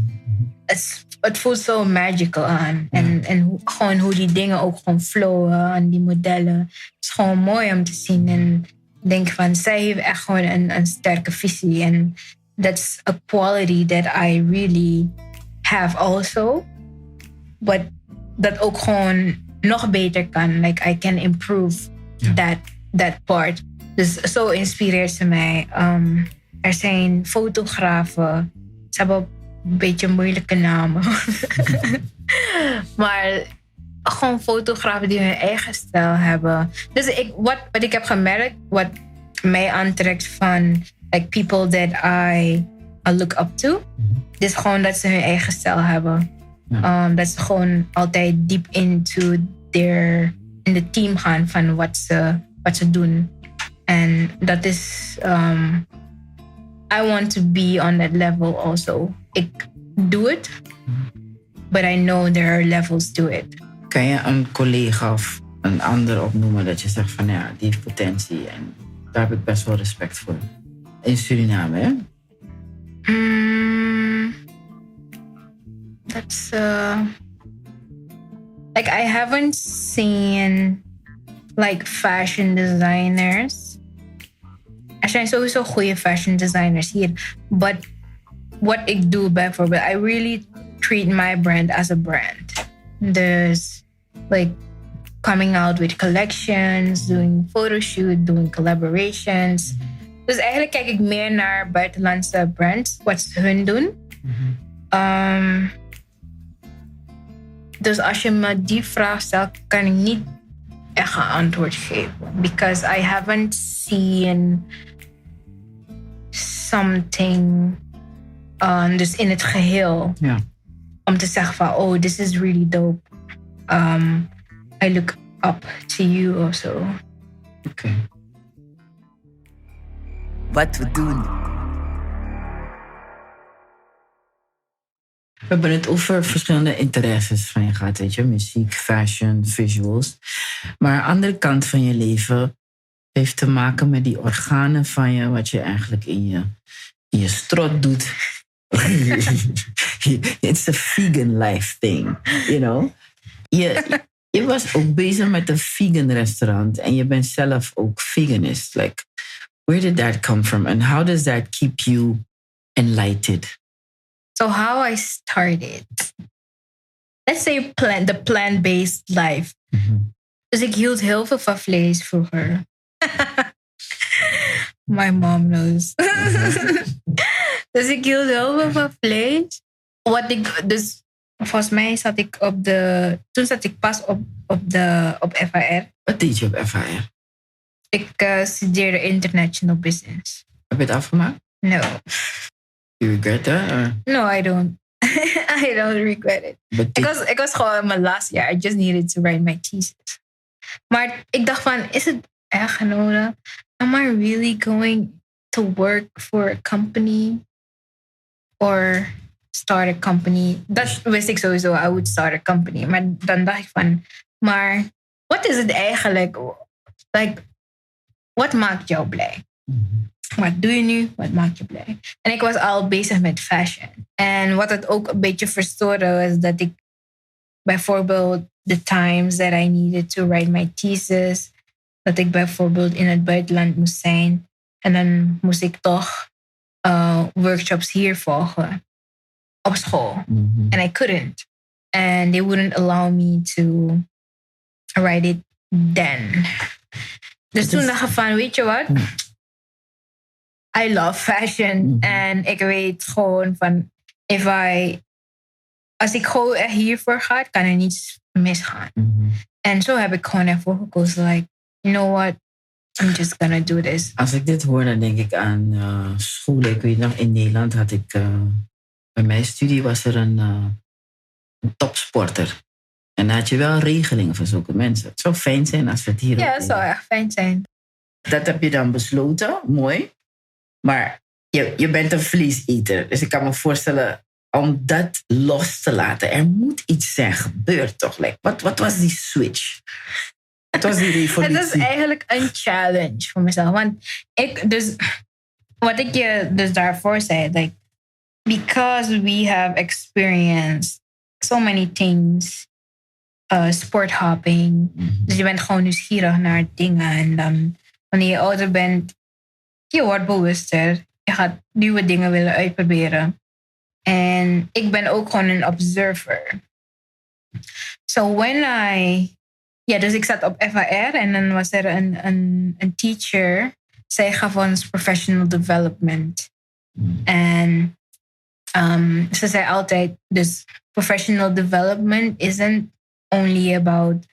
Het voelt zo magical aan. En gewoon hoe die dingen ook gewoon flowen en die modellen. Het is gewoon mooi om te zien. En ik denk van, zij heeft echt gewoon een sterke visie. En that's a quality that I really have also. But dat ook gewoon nog beter kan. Like, I can improve that part. Dus zo inspireert ze mij. Er zijn fotografen. Ze hebben een beetje moeilijke namen. Maar gewoon fotografen die hun eigen stijl hebben. Dus wat ik heb gemerkt, wat mij aantrekt van like people that I look up to. Dus gewoon dat ze hun eigen stijl hebben. Dat ze gewoon altijd diep in de team gaan van wat ze doen. En dat is... I want to be on that level also. Ik doe het, but I know there are levels to it. Kan je een collega of een ander opnoemen dat je zegt van ja, die heeft potentie en daar heb ik best wel respect voor? In Suriname, hè? That's like I haven't seen like fashion designers. Er zijn sowieso goede fashion designers hier. But what ik doe bijvoorbeeld, I really treat my brand as a brand. Dus like coming out with collections, doing photoshoot, doing collaborations. Dus eigenlijk kijk ik meer naar buitenlandse brands, wat ze hun doen. Dus als je me die vraag stelt, kan ik niet echt een antwoord geven. Because I haven't seen something dus in het geheel. Ja. Om te zeggen van, oh, this is really dope. I look up to you or so. Oké. Wat we doen. We hebben het over verschillende interesses van je gehad, weet je. Muziek, fashion, visuals. Maar aan de andere kant van je leven heeft te maken met die organen van je, wat je eigenlijk in je strot doet. It's a vegan life thing, you know. Je was ook bezig met een vegan restaurant en je bent zelf ook veganist. Like, where did that come from and how does that keep you enlightened? So how I started, let's say the plant-based life. Dus ik hield heel veel van vlees vroeger. My mom knows. Dus ik hield heel veel van vlees. Dus volgens mij zat ik toen zat ik pas op FAR. Wat deed je op FAR? Ik studeerde international business. Heb je het afgemaakt? No. You regret that? Or? No, I don't. I don't regret it. Ik was gewoon in mijn last year. I just needed to write my thesis. Maar ik dacht van, is het echt nodig? Am I really going to work for a company or start a company. Dat wist ik sowieso, I would start a company. Maar dan dacht ik van, maar wat is het eigenlijk? Like, wat maakt jou blij? Wat doe je nu? Wat maakt je blij? En ik was al bezig met fashion. En wat het ook een beetje verstoorde was dat ik bijvoorbeeld the times that I needed to write my thesis, dat ik bijvoorbeeld in het buitenland moest zijn. En dan moest ik toch workshops hier volgen op school. And I couldn't. And they wouldn't allow me to write it then. Dus toen dacht ik van, weet je wat? I love fashion. En ik weet gewoon van, als ik gewoon echt hiervoor ga, kan er niets misgaan. En zo heb ik gewoon ervoor gekozen. Like, you know what? I'm just gonna do this. Als ik dit hoor, dan denk ik aan scholen. Ik weet nog, in Nederland had ik... bij mijn studie was er een topsporter. En dan had je wel regelingen voor zulke mensen. Het zou fijn zijn als we het hier... Ja, het zou echt fijn zijn. Dat heb je dan besloten, mooi. Maar je bent een vleeseter. Dus ik kan me voorstellen, om dat los te laten. Er moet iets zijn gebeurd, toch? Like, wat was die switch? Wat was die revolutie? Het is eigenlijk een challenge voor mezelf. Want wat ik je dus daarvoor zei, like, because we have experienced so many things, sporthopping. Dus je bent gewoon nieuwsgierig naar dingen. En dan, wanneer je ouder bent, je wordt bewuster. Je gaat nieuwe dingen willen uitproberen. En ik ben ook gewoon een observer. So dus ik zat op FAR en dan was er een teacher. Zij gaf ons professional development. En ze zei altijd, dus professional development isn't only about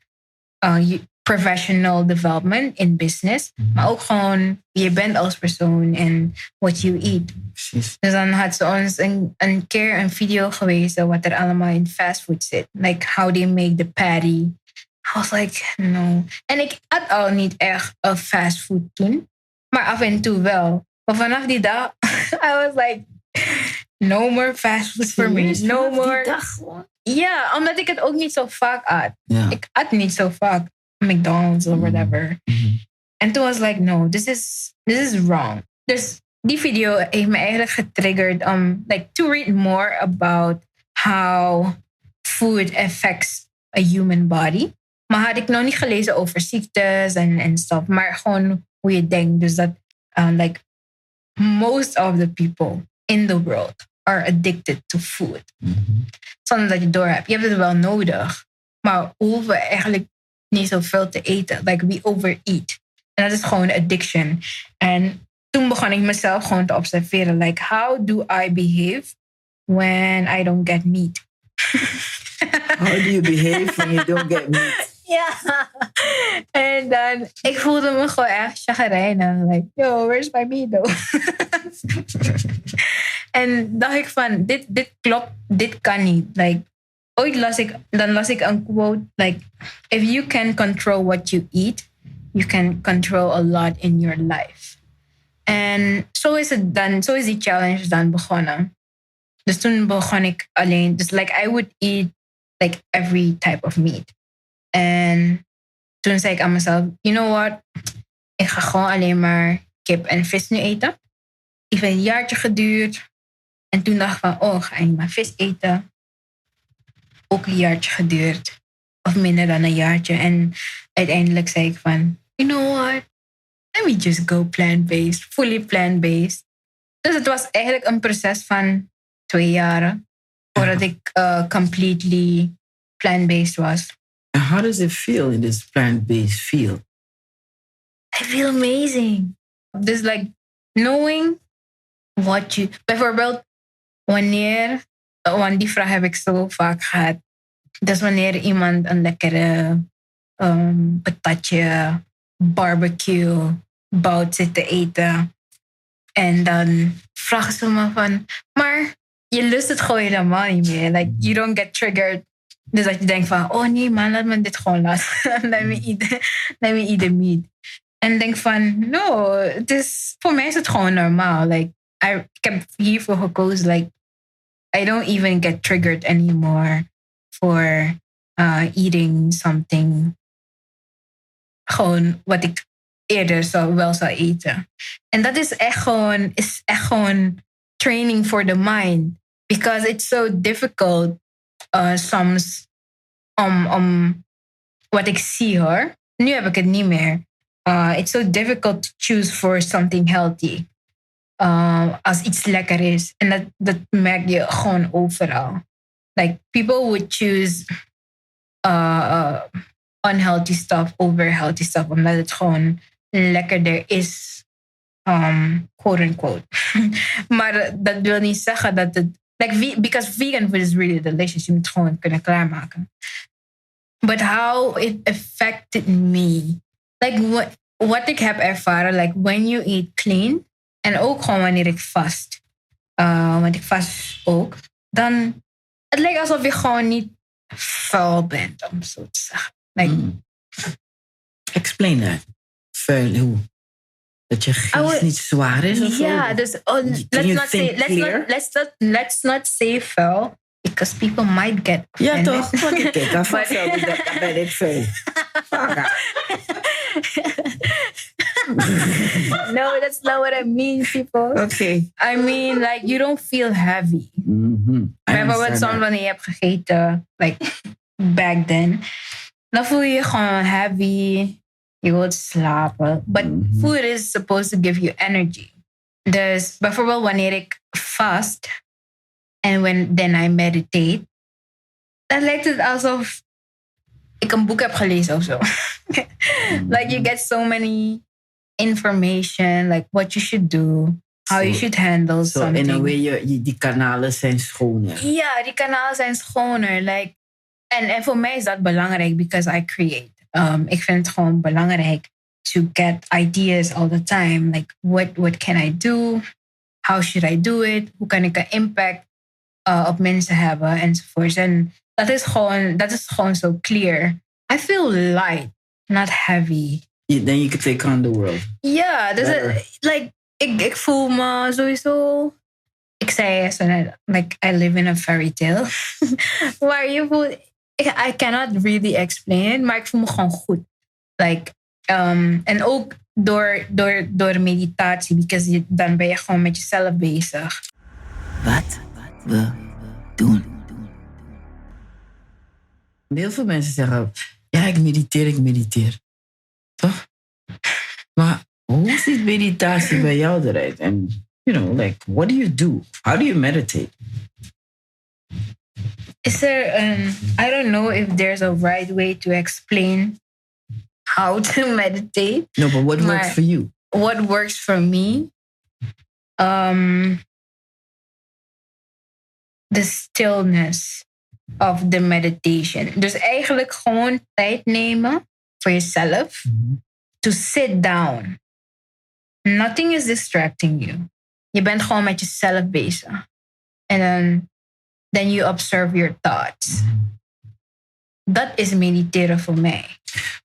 professional development in business, maar ook gewoon wie je bent als persoon en what you eat. Precies. Dus dan had ze ons een keer een video gewezen wat er allemaal in fastfood zit. Like how they make the patty. I was like, no. En ik at al niet echt fastfood toen, maar af en toe wel. Maar vanaf die dag, I was like, no more fast food for me. No more. Ja, omdat ik het ook niet zo vaak at. Ja. Ik at niet zo vaak McDonald's of whatever. En toen was like, no, this is wrong. Dus die video heeft me eigenlijk getriggerd om to read more about how food affects a human body. Maar had ik nog niet gelezen over ziektes en stuff. Maar gewoon hoe je denkt. Dus dat most of the people in the world are addicted to food. Zonder dat je door hebt. Je hebt het wel nodig. Maar we hoeven eigenlijk niet zoveel te eten. Like we overeat. En dat is gewoon addiction. En toen begon ik mezelf gewoon te observeren. Like, how do I behave when I don't get meat? How do you behave when you don't get meat? Ja. En dan, ik voelde me gewoon echt chagrijnig. Like, yo, where's my meat though? En dacht ik van, dit klopt, dit kan niet. Like, ooit las ik een quote. Like, if you can control what you eat, you can control a lot in your life. En zo is die challenge dan begonnen. Dus toen begon ik alleen. Dus I would eat every type of meat. En toen zei ik aan mezelf, you know what? Ik ga gewoon alleen maar kip en vis nu eten. Het heeft een jaartje geduurd. En toen dacht ik van, ga ik maar vis eten. Ook een jaartje geduurd. Of minder dan een jaartje. En uiteindelijk zei ik van, you know what? Let me just go plant-based. Fully plant-based. Dus het was eigenlijk een proces van 2 jaar. Voordat ik completely plant-based was. How does it feel in this plant-based field? I feel amazing. Dus knowing what you... Bijvoorbeeld, want die vraag heb ik zo vaak gehad. Dus wanneer iemand een lekkere patatje, barbecue, bout zit te eten. En dan vragen ze me van... Maar je lust het gewoon helemaal niet meer. You don't get triggered. Dus dat je denkt van, nee man, laat me dit gewoon laten. let me eat the meat. En denk van, no, voor mij is het gewoon normaal. Ik heb hiervoor gekozen. I don't even get triggered anymore for eating something. Gewoon wat ik eerder wel zou eten. En dat is echt gewoon training for the mind. Because it's so difficult soms om wat ik zie hoor. Nu heb ik het niet meer. It's so difficult to choose for something healthy. Als iets lekker is. En dat merk je gewoon overal. Like people would choose unhealthy stuff over healthy stuff. Omdat het gewoon lekkerder is. Quote unquote. Maar dat wil niet zeggen dat het... because vegan food is really delicious. Je moet het gewoon kunnen klaarmaken. But how it affected me. Like wat ik heb ervaren. Like when you eat clean. En ook gewoon wanneer ik vast. Want ik vast ook. Dan het lijkt alsof je gewoon niet vuil bent. Om zo te zeggen. Like, Explain that. Vuil hoe? Dat je geest niet zwaar is of zo? Ja, dus let's not say vuil. Because people might get offended. Ja toch? Kijk, dan ben ik vuil. No, that's not what I mean, people. Okay. I mean, like, you don't feel heavy. Bijvoorbeeld soms wanneer je hebt gegeten, like, back then. Dan voel je je gewoon heavy. Je wilt slapen. But food is supposed to give you energy. Dus bijvoorbeeld wanneer ik fast en then I meditate, dan lijkt het alsof ik een boek heb gelezen of zo. Like you get so many information, like what you should do, how you should handle something. In a way, die kanalen zijn schoner. Ja, die kanalen zijn schoner. Like, en voor mij is dat belangrijk because I create. Ik vind het gewoon belangrijk to get ideas all the time. Like, what can I do? How should I do it? Hoe kan ik een impact op mensen hebben? Enzovoort. En dat is gewoon zo clear. I feel light, not heavy. Then you can take on the world. Ja, dus like, ik voel me sowieso... Ik zei zo net, like, I live in a fairy tale. Maar je voelt... I cannot really explain it, maar ik voel me gewoon goed. Like, en ook door meditatie, because dan ben je gewoon met jezelf bezig. Wat we doen. Heel veel mensen zeggen, ja, ik mediteer. Toch? Maar hoe ziet meditatie bij jou eruit? En, like, what do you do? How do you meditate? Is there I don't know if there's a right way to explain how to meditate. No, but what works for you? What works for me? The stillness of the meditation. Dus eigenlijk gewoon tijd nemen voor jezelf. To sit down. Nothing is distracting you. Je bent gewoon met jezelf bezig. En then you observe your thoughts. Dat is mediteren voor mij.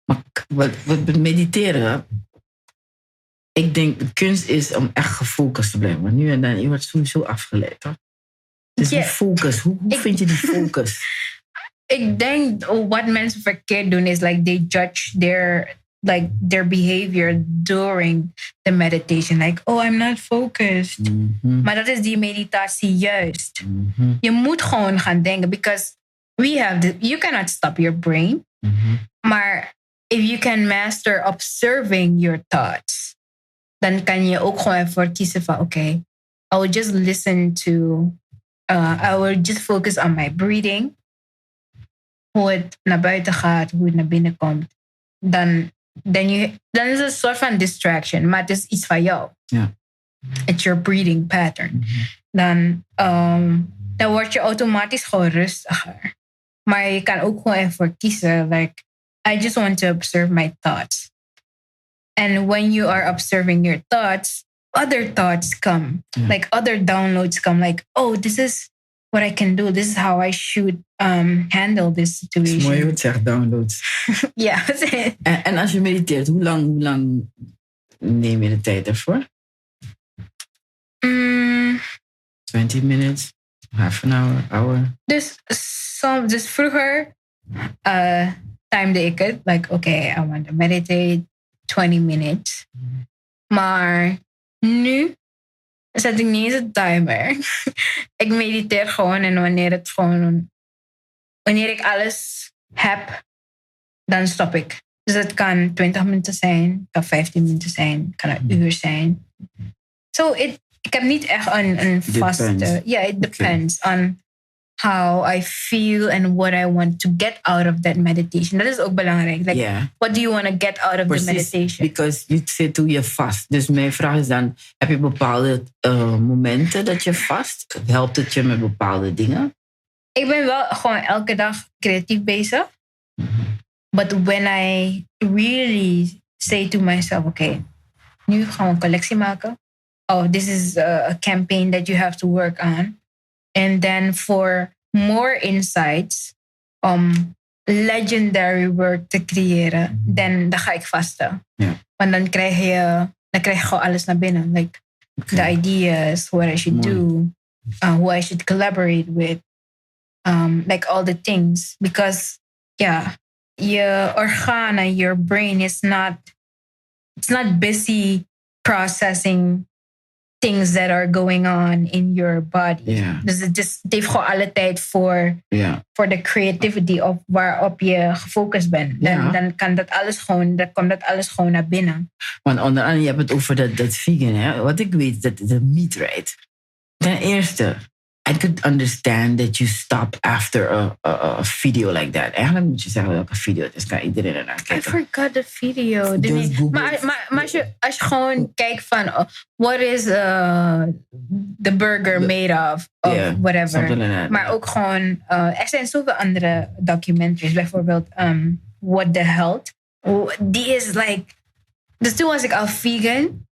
Maar wat mediteren... Ik denk, de kunst is om echt gefocust te blijven. Want nu en dan, je wordt sowieso afgeleid. Hoor. Dus die focus, hoe vind je die focus? Ik denk, wat mensen verkeerd doen is like they judge their behavior during the meditation. Like, oh, I'm not focused. Maar dat is die meditatie juist. Je moet gewoon gaan denken. Because you cannot stop your brain. Maar if you can master observing your thoughts, dan kan je ook gewoon ervoor kiezen van, okay, I will just listen to, I will just focus on my breathing. Hoe het naar buiten gaat, hoe het naar binnen komt. Dan is het een soort van distraction, maar het is iets van jou. Yeah. It's your breathing pattern. Dan word je automatisch gewoon rustiger. Maar je kan ook gewoon ervoor kiezen, like, I just want to observe my thoughts. And when you are observing your thoughts, other thoughts come. Yeah. Like other downloads come, like, oh, this is what I can do. This is how I should handle this situation. Dat is mooi hoe het zegt, downloads. Ja. En als je mediteert, hoe lang neem je de tijd ervoor? 20 minutes? Half an hour. Dus vroeger timede ik het. Like, okay, I want to meditate 20 minutes. Maar nu zet ik niet eens een timer. Ik mediteer gewoon en wanneer ik alles heb, dan stop ik. Dus het kan 20 minuten zijn, het kan 15 minuten zijn, het kan een uur zijn. So ik heb niet echt een vaste... Yeah, it depends on how I feel and what I want to get out of that meditation. Dat is ook belangrijk. Like, what do you want to get out of the meditation? Because you zit hoe je vast. Dus mijn vraag is dan, heb je bepaalde momenten dat je vast? Helpt het je met bepaalde dingen? Ik ben wel gewoon elke dag creatief bezig. But when I really say to myself, okay, nu gaan we een collectie maken. Oh, this is a campaign that you have to work on. And then for more insights, legendary work te creëren, dan ga ik vasten. Yeah. Want dan krijg je gewoon alles naar binnen. Like the ideas, what I should do, who I should collaborate with, like all the things. Because, your organen, your brain it's not busy processing things that are going on in your body. Yeah. Dus het heeft gewoon alle tijd voor de creativity of waarop je gefocust bent. Dan komt dat alles gewoon naar binnen. Want onder andere, je hebt het over dat vegan. Hè? Wat ik weet, dat de meat right. Ten eerste, I could understand that you stop after a video like that. Eigenlijk moet je zeggen welke video het is. Kan iedereen ernaar kijken. I forgot the video. Maar als je gewoon kijkt van... what is the burger made of whatever. Like that, maar ook gewoon... er zijn zoveel andere documentaries. Bijvoorbeeld What the Health. Die is like... Dus toen was ik al vegan.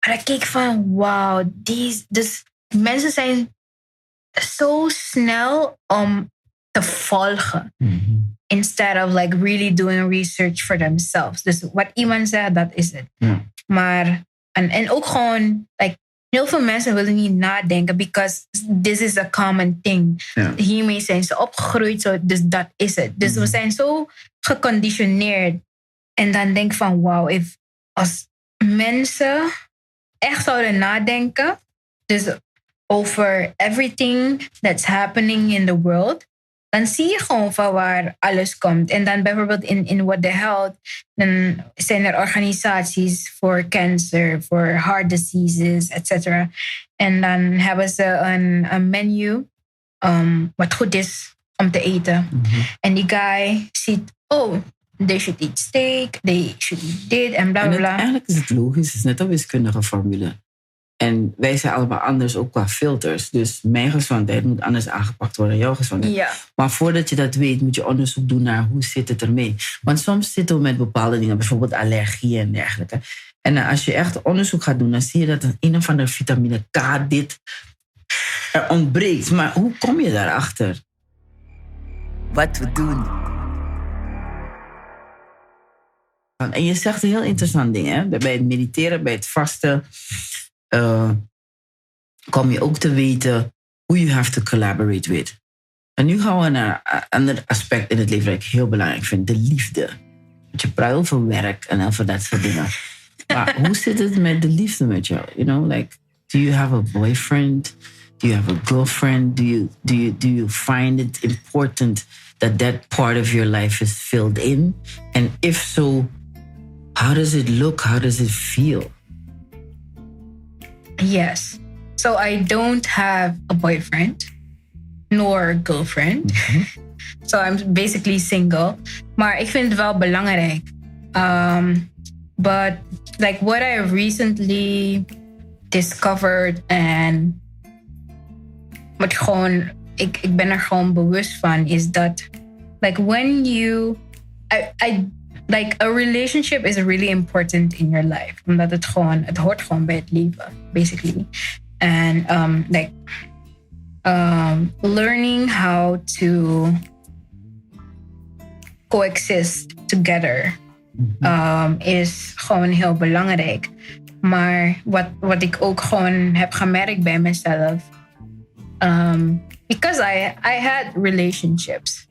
Maar ik keek van... Wow, dus mensen zijn... zo snel om te volgen. Instead of like really doing research for themselves. Dus wat iemand zegt, dat is het. Maar, en ook gewoon, like, heel veel mensen willen niet nadenken, because this is a common thing. Hiermee zijn ze opgegroeid, dus dat is het. Dus we zijn zo geconditioneerd. En dan denk ik van, wow, als mensen echt zouden nadenken, dus over everything that's happening in the world, dan zie je gewoon van waar alles komt. En dan bijvoorbeeld in What the Health, dan zijn er organisaties voor cancer, voor heart diseases, etc. En dan hebben ze een menu wat goed is om te eten. En die guy ziet, oh, they should eat steak, they should eat dit en bla bla bla. Eigenlijk is het logisch, het is net een wiskundige formule. En wij zijn allemaal anders, ook qua filters. Dus mijn gezondheid moet anders aangepakt worden dan jouw gezondheid. Ja. Maar voordat je dat weet, moet je onderzoek doen naar hoe zit het ermee. Want soms zitten we met bepaalde dingen, bijvoorbeeld allergieën en dergelijke. En als je echt onderzoek gaat doen, dan zie je dat een of andere vitamine K dit er ontbreekt. Maar hoe kom je daarachter? Wat we doen. En je zegt een heel interessant ding, hè? Bij het mediteren, bij het vasten... kom je ook te weten who you have to collaborate with. En nu gaan we naar een ander aspect in het leven dat ik heel belangrijk vind. De liefde. Want je praat over werk en over dat soort dingen. Maar hoe zit het met de liefde met jou? You know, like, do you have a boyfriend? Do you have a girlfriend? Do you find it important that part of your life is filled in? And if so, how does it look? How does it feel? Yes. So I don't have a boyfriend nor a girlfriend. So I'm basically single. Maar ik vind het wel belangrijk. But like what I recently discovered and wat gewoon ik ben er gewoon bewust van is dat like when you like a relationship is really important in your life. Omdat het hoort gewoon bij het leven, basically. And learning how to coexist together is gewoon heel belangrijk. Maar wat ik ook gewoon heb gemerkt bij mezelf, because I had relationships.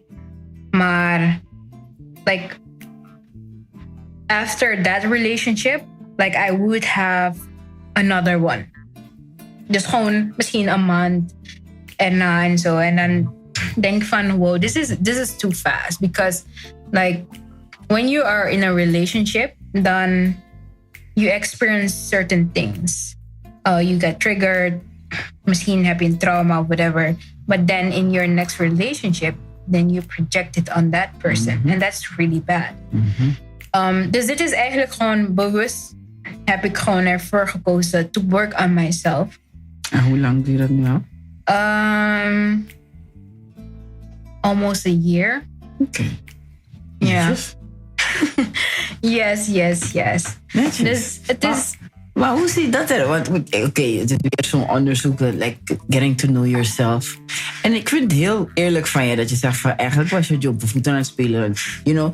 Maar like after that relationship, like I would have another one. Dus gewoon misschien een maand en zo. En dan denk van, wow, this is too fast. Because like when you are in a relationship, then you experience certain things. You get triggered, misschien heb je een trauma or whatever. But then in your next relationship, then you project it on that person. And that's really bad. Dus dit is eigenlijk gewoon bewust. Heb ik gewoon ervoor gekozen to work on myself. En hoe lang doe je dat nu al? Almost a year. Okay. Yeah. Yes. Netjes. Dus het is... Maar hoe zie je dat er? Want oké, het is weer zo'n onderzoek, like getting to know yourself. En ik vind het heel eerlijk van je dat je zegt van eigenlijk was je op de voet aan het spelen. You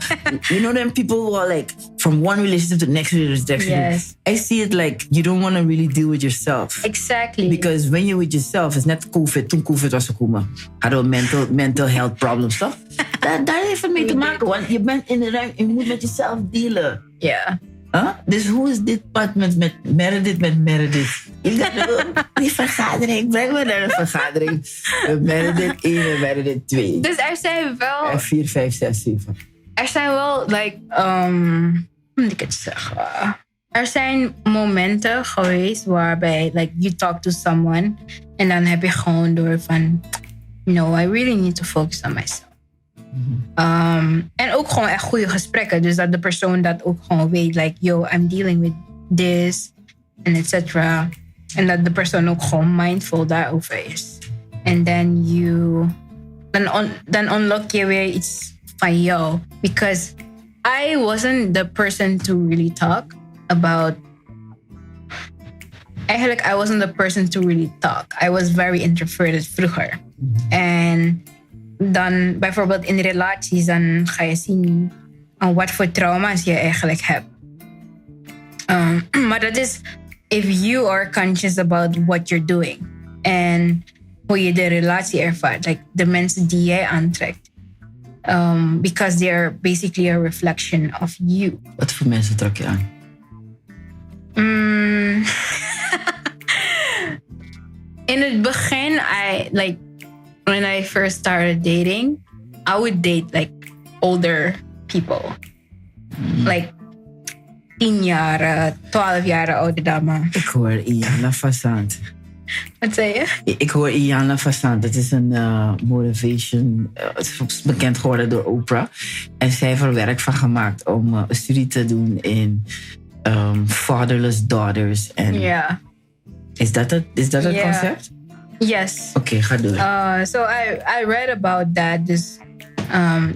know them people who are like from one relationship to the next relationship. Yes. I see it like you don't want to really deal with yourself. Exactly. Because when you're with yourself, it's net COVID. Toen COVID was gekomen, hadden we mental health problems, toch? Daar heeft het mee te maken, want je bent in de ruimte, je moet met jezelf dealen. Ja. Huh? Dus hoe is dit pad met Meredith? Die vergadering, breng me naar een vergadering. Meredith 1 en Meredith 2. Dus er zijn wel... 4, 5, 6, 7. Er zijn wel, like, hoe moet ik het zeggen? Er zijn momenten geweest waarbij, like, you talk to someone en dan heb je gewoon door van, no, I really need to focus on myself. En ook gewoon echt goede gesprekken. Dus dat de persoon dat ook gewoon weet, like, yo, I'm dealing with this, en et cetera. En dat de persoon ook gewoon mindful daarover is. En dan unlock je weer iets van jou. Because I wasn't the person to really talk about... Eigenlijk, I wasn't the person to really talk. I was very introverted vroeger. En dan bijvoorbeeld in relaties, dan ga je zien wat voor trauma's je eigenlijk hebt. Maar dat is if you are conscious about what you're doing. En hoe je de relatie ervaart. Like de mensen die jij aantrekt. Because they are basically a reflection of you. Wat voor mensen trek je aan? In het begin, when I first started dating, I would date like older people. Like 10 jaar, 12 jaar oude dame. Ik hoor Iyanla Vanzant. Wat zei je? Ik hoor Iyanla Vanzant. Dat is een motivation. Het is bekend geworden door Oprah. En zij heeft er werk van gemaakt om een studie te doen in fatherless daughters. Ja. Is dat het concept? Yes. Oké, ga door. So I read about that.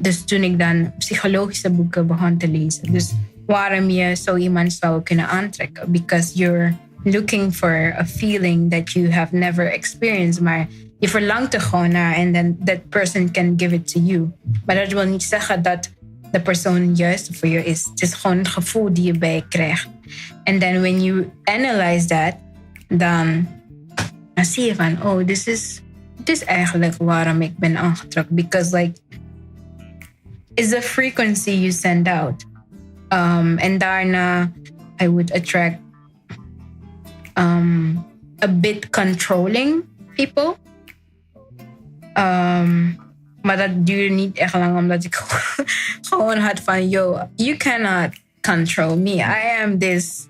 Dus toen ik dan psychologische boeken begon te lezen. Dus waarom je zo iemand zou kunnen aantrekken. Because you're looking for a feeling that you have never experienced. Maar je verlangt er gewoon naar. En then that person can give it to you. Maar dat wil niet zeggen dat de persoon juist voor je is. Het is gewoon een gevoel die je bij je krijgt. En then when you analyze that, dan zie je van, oh, dit is eigenlijk waarom ik ben aangetrokken. Because like, it's the frequency you send out. En daarna, I would attract a bit controlling people. Maar dat duurde niet echt lang, omdat ik gewoon had van, yo, you cannot control me. I am this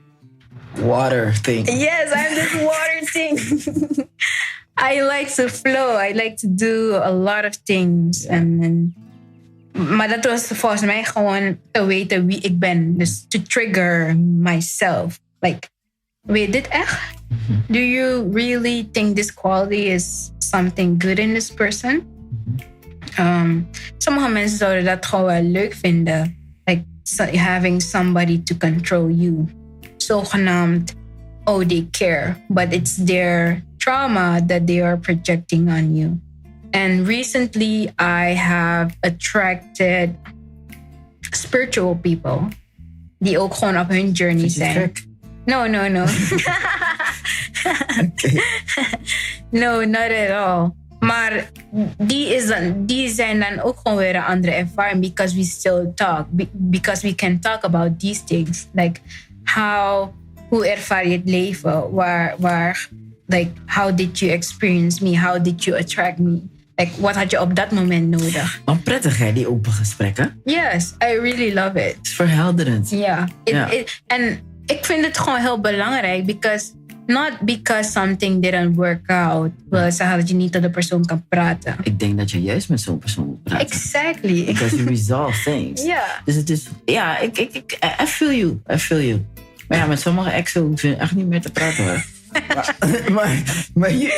water thing. Yes, I'm this water thing. I like to flow. I like to do a lot of things. Maar dat was volgens mij gewoon te weten wie ik ben. Dus to trigger myself. Like, weet je dit echt? Do you really think this quality is something good in this person? Sommige mensen zouden dat gewoon wel leuk vinden. Like having somebody to control you. Zogenaamd, oh, they care. But it's their trauma that they are projecting on you. And recently, I have attracted spiritual people. Die ook gewoon op hun journey zijn. No. Okay. No, not at all. Maar die zijn dan ook gewoon weer een andere ervaring because we still talk. Because we can talk about these things. Like hoe ervaar je het leven? Waar like, how did you experience me? How did you attract me? Like, wat had je op dat moment nodig? Maar prettig hè, die open gesprekken. Yes, I really love it. Het is verhelderend. Ja. En ik vind het gewoon heel belangrijk because not because something didn't work out, wil zeggen dat je niet tot de persoon kan praten. Ik denk dat je juist met zo'n persoon moet praten. Exactly. Because you resolve things. Ja. Dus het is, ja, I feel you. Maar ja, met sommige exen hoef je echt niet meer te praten hoor. maar ja,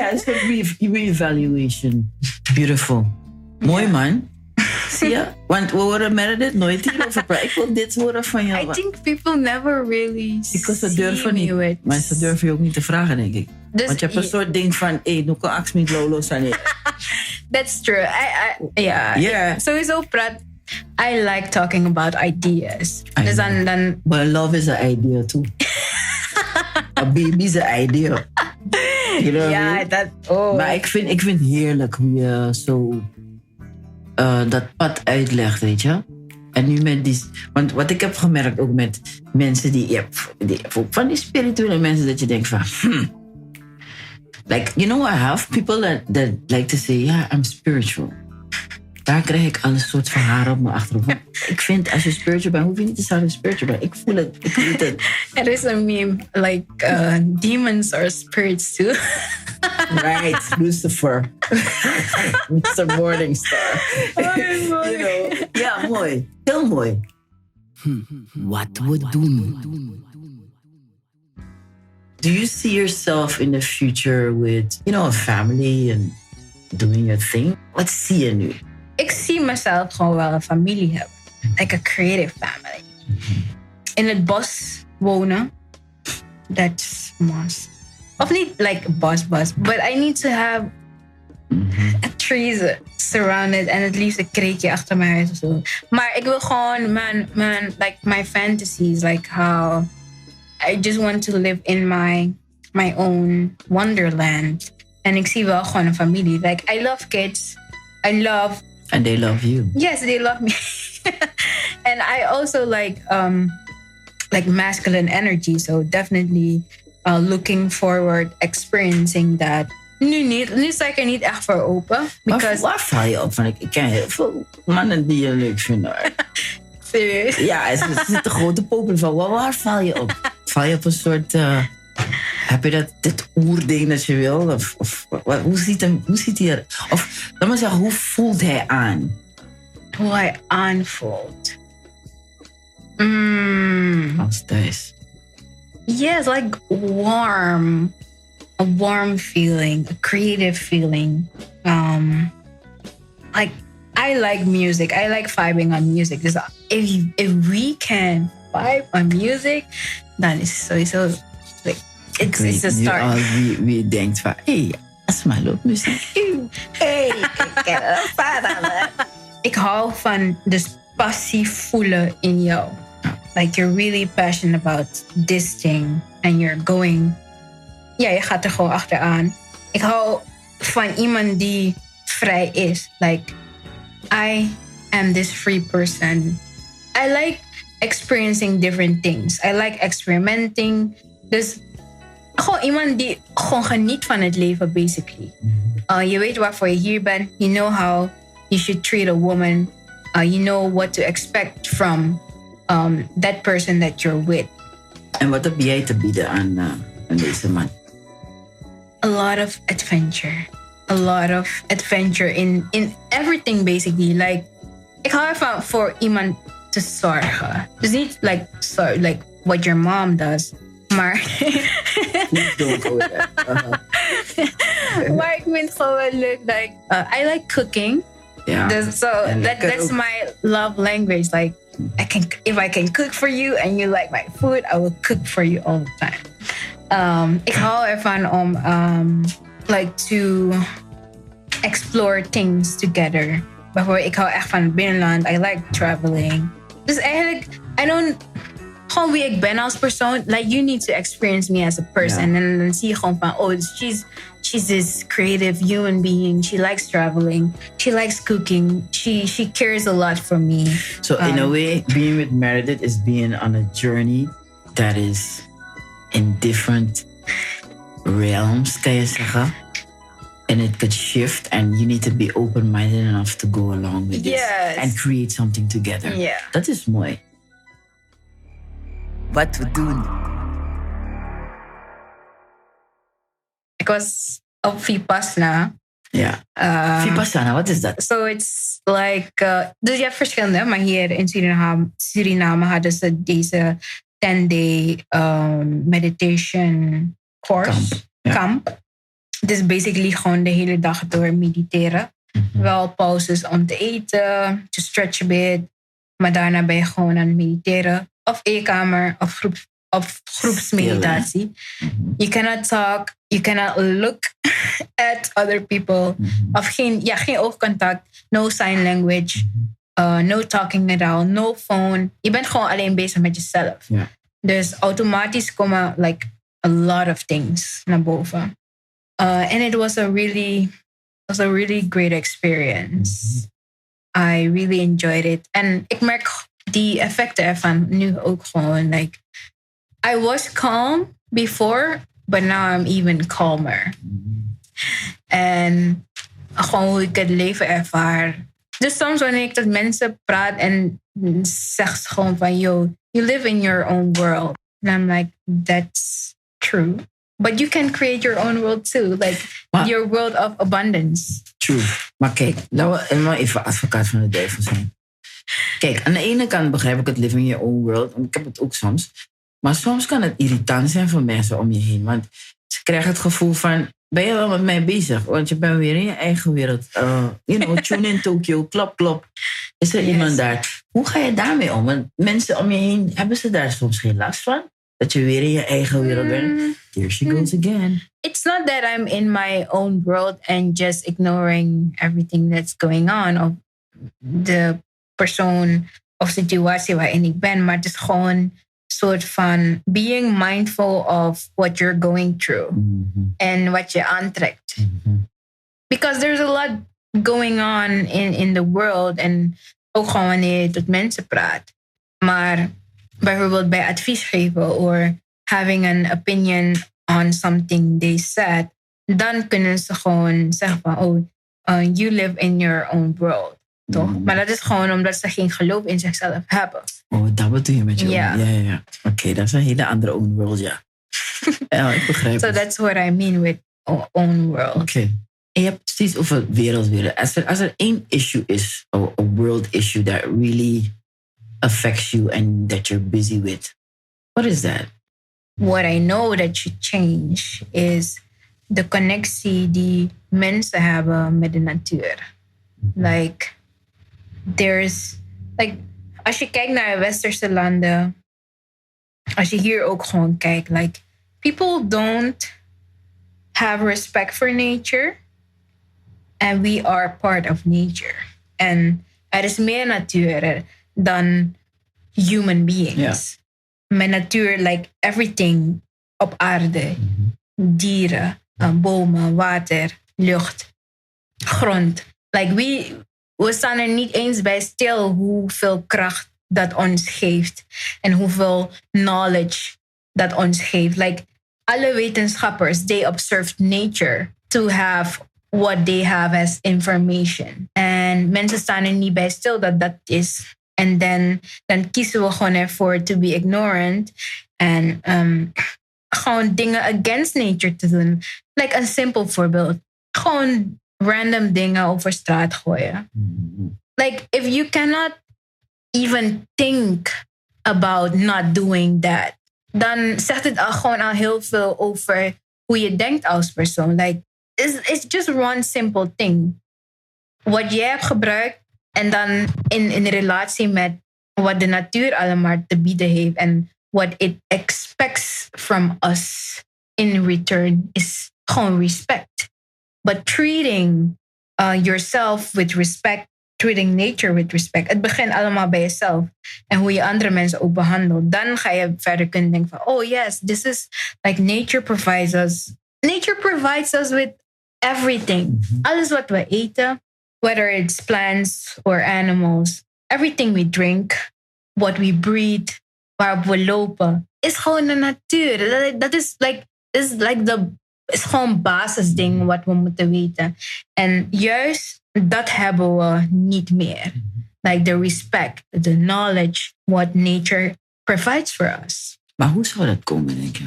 het is een re-evaluation. Beautiful. Mooi man. Zie je? Want we horen Meredith nooit hierover praten. Ik wil dit horen van jou. I think people never really ze durven niet. It. Maar ze durven je ook niet te vragen, denk ik. Dus want je hebt een soort ding van, nu kan ik niet lolo zijn. That's true. Yeah. Sowieso praat. I like talking about ideas. Dus dan... But love is an idea too. A baby is an idea. You know what I mean? Maar ik vind het heerlijk hoe je zo dat pad uitlegt, weet je. En nu met die... Want wat ik heb gemerkt ook met mensen die van die spirituele mensen, dat je denkt van... Like, you know what I have? People that like to say, yeah, I'm spiritual. Daar krijg ik al een soort van haar op mijn achterhoofd. Ik vind, als je spiritual bent, hoef je niet te zeggen spiritual bent. Ik voel het, ik weet het. Er is een meme, like, demons are spirits too. Right, Lucifer. Mr. Morningstar. Mooi. You know. Ja, mooi. Heel mooi. Wat we doen. Do you see yourself in the future with, a family and doing your thing? Wat zie je nu? Ik zie mezelf gewoon wel een familie hebben. Like a creative family. In het bos wonen. That's must. Of niet like bos, but I need to have trees surrounded en het liefst een kreekje achter mijn huis of zo. Maar ik wil gewoon like my fantasies, like how I just want to live in my own wonderland. En ik zie wel gewoon een familie. Like, I love kids. And they love you. Yes, they love me. And I also like masculine energy. So definitely looking forward, experiencing that. Nu sta ik er niet echt voor open. Waar val je op? Ik ken heel veel mannen die je leuk vinden. Serieus? Ja, er zit een grote popel van. Waar val je op? Val je op een soort... heb je dit oerding dat je wil? Of hoe ziet hij er? Of laat maar zeggen, hoe voelt hij aan? Hoe hij aanvoelt? Als thuis. Yes, like warm. A warm feeling, a creative feeling. Like, I like music. I like vibing on music. Dus if we can vibe on music, dan is het sowieso... It's a start. Wie denkt van, Asma loopt muziek. Ik hou van de passie voelen in jou. Like you're really passionate about this thing. And you're going... Ja, je gaat er gewoon achteraan. Ik hou van iemand die vrij is. Like, I am this free person. I like experiencing different things. I like experimenting. Dus... Gewoon iemand die gewoon geniet van het leven, basically. Je weet waarvoor je hier bent. You know how you should treat a woman. You know what to expect from that person that you're with. En wat heb jij te bieden aan deze man? A lot of adventure. A lot of adventure in everything, basically. Like, ik hou ervan voor iemand te zorgen. Dus niet like what your mom does. Maar... Maar ik vind het gewoon wel leuk. Like, I like cooking. Yeah. That's my love language. Like, if I can cook for you and you like my food, I will cook for you all the time. Ik hou ervan om like to explore things together. Bijvoorbeeld, ik hou echt van het binnenland. I like traveling. Dus eigenlijk, gewoon wie ik ben als persoon. Like, you need to experience me as a person. En dan zie je gewoon van, oh, she's this creative human being. She likes traveling. She likes cooking. She cares a lot for me. So in a way, being with Meredith is being on a journey that is in different realms, kan je zeggen. And it could shift, and you need to be open-minded enough to go along with it and create something together. Yeah. Dat is mooi. Wat we doen. Ik was op Vipassana. Ja. Vipassana, wat is dat? So it's like... dus je hebt verschillende, maar hier in Suriname hadden ze deze 10-day meditation course. Kamp. Dus basically gewoon de hele dag door mediteren. Wel pauzes om te eten, to stretch a bit. Maar daarna ben je gewoon aan het mediteren. Of eetkamer, of groepsmeditatie. You cannot talk, you cannot look at other people. Of geen oogcontact, no sign language, no talking at all, no phone. Je bent gewoon alleen bezig met jezelf. Yeah. Dus automatisch komen like a lot of things naar boven. And it was a really great experience. I really enjoyed it. En ik merk die effecten ervan nu ook gewoon. Like, I was calm before, but now I'm even calmer. En gewoon hoe ik het leven ervaar. Dus soms wanneer ik met mensen praat en zeg ze gewoon van, yo, you live in your own world. And I'm like, that's true. But you can create your own world too. Like, your world of abundance. True. Maar kijk, laten we even advocaat van de duivel zijn. Kijk, aan de ene kant begrijp ik het live in your own world. Want ik heb het ook soms. Maar soms kan het irritant zijn voor mensen om je heen. Want ze krijgen het gevoel van, ben je wel met mij bezig? Want je bent weer in je eigen wereld. Tune in Tokyo, klop. Is er iemand daar? Hoe ga je daarmee om? Want mensen om je heen, hebben ze daar soms geen last van? Dat je weer in je eigen wereld bent? Here she goes again. It's not that I'm in my own world and just ignoring everything that's going on. Of de persoon of situatie waarin ik ben. Maar het is gewoon soort van being mindful of what you're going through. En wat je aantrekt. Because there's a lot going on in the world. En ook gewoon wanneer je tot mensen praat. Maar bijvoorbeeld bij advies geven or having an opinion on something they said, dan kunnen ze gewoon zeggen van, you live in your own world. Toch? Maar dat is gewoon omdat ze geen geloof in zichzelf hebben. Oh, dat bedoel je met je ja. Oké, dat is een hele andere own world, ja. Ja, ik begrijp So that's what I mean with own world. Oké. En je hebt het steeds over wereldwereld. Als er één issue is, a world issue that really affects you and that you're busy with, what is that? What I know that should change is de connectie die mensen hebben met de natuur. Like, als je kijkt naar westerse landen, als je hier ook gewoon kijkt, like, people don't have respect for nature and we are part of nature. En er is meer natuur dan human beings. Yeah. Met natuur, like everything op aarde. Dieren, bomen, water, lucht, grond. Like we staan er niet eens bij stil hoeveel kracht dat ons geeft. En hoeveel knowledge dat ons geeft. Like, alle wetenschappers, they observed nature to have what they have as information. En mensen staan er niet bij stil dat dat is. En dan kiezen we gewoon ervoor to be ignorant. En gewoon dingen against nature te doen. Like, een simpel voorbeeld. Gewoon random dingen over straat gooien. Like, if you cannot even think about not doing that, dan zegt het gewoon al heel veel over hoe je denkt als persoon. Like, it's just one simple thing. Wat jij hebt gebruikt en dan in relatie met wat de natuur allemaal te bieden heeft en what it expects from us in return is gewoon respect. But treating yourself with respect, treating nature with respect. Het begint allemaal bij jezelf. En hoe je andere mensen ook behandelt. Dan ga je verder kunnen denken van, oh yes, this is like nature provides us. Nature provides us with everything. Alles wat we eten, whether it's plants or animals, everything we drink, what we breathe, waarop we lopen, is gewoon de natuur. Dat is gewoon basisding wat we moeten weten. En juist dat hebben we niet meer. Like the respect, the knowledge, what nature provides for us. Maar hoe zou dat komen, denk je?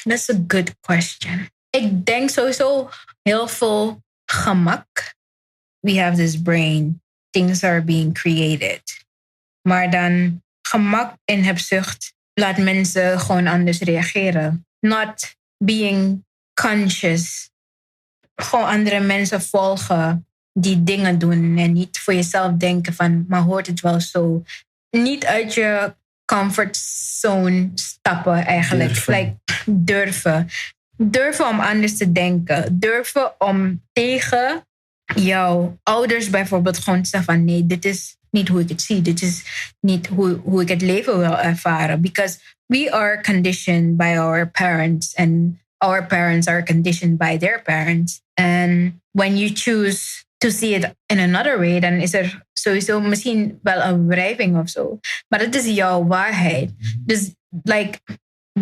That's a good question. Ik denk sowieso heel veel gemak. We have this brain. Things are being created. Maar dan gemak en hebzucht laat mensen gewoon anders reageren. Not being conscious. Gewoon andere mensen volgen die dingen doen. En niet voor jezelf denken van, maar hoort het wel zo? Niet uit je comfortzone stappen eigenlijk. Durven. Durven om anders te denken. Durven om tegen jouw ouders bijvoorbeeld gewoon te zeggen van, nee, dit is niet hoe ik het zie. Dit is niet hoe ik het leven wil ervaren. Because we are conditioned by our parents. And our parents are conditioned by their parents. And when you choose to see it in another way, dan is er sowieso misschien wel een wrijving of zo. Maar dat is jouw waarheid. Dus like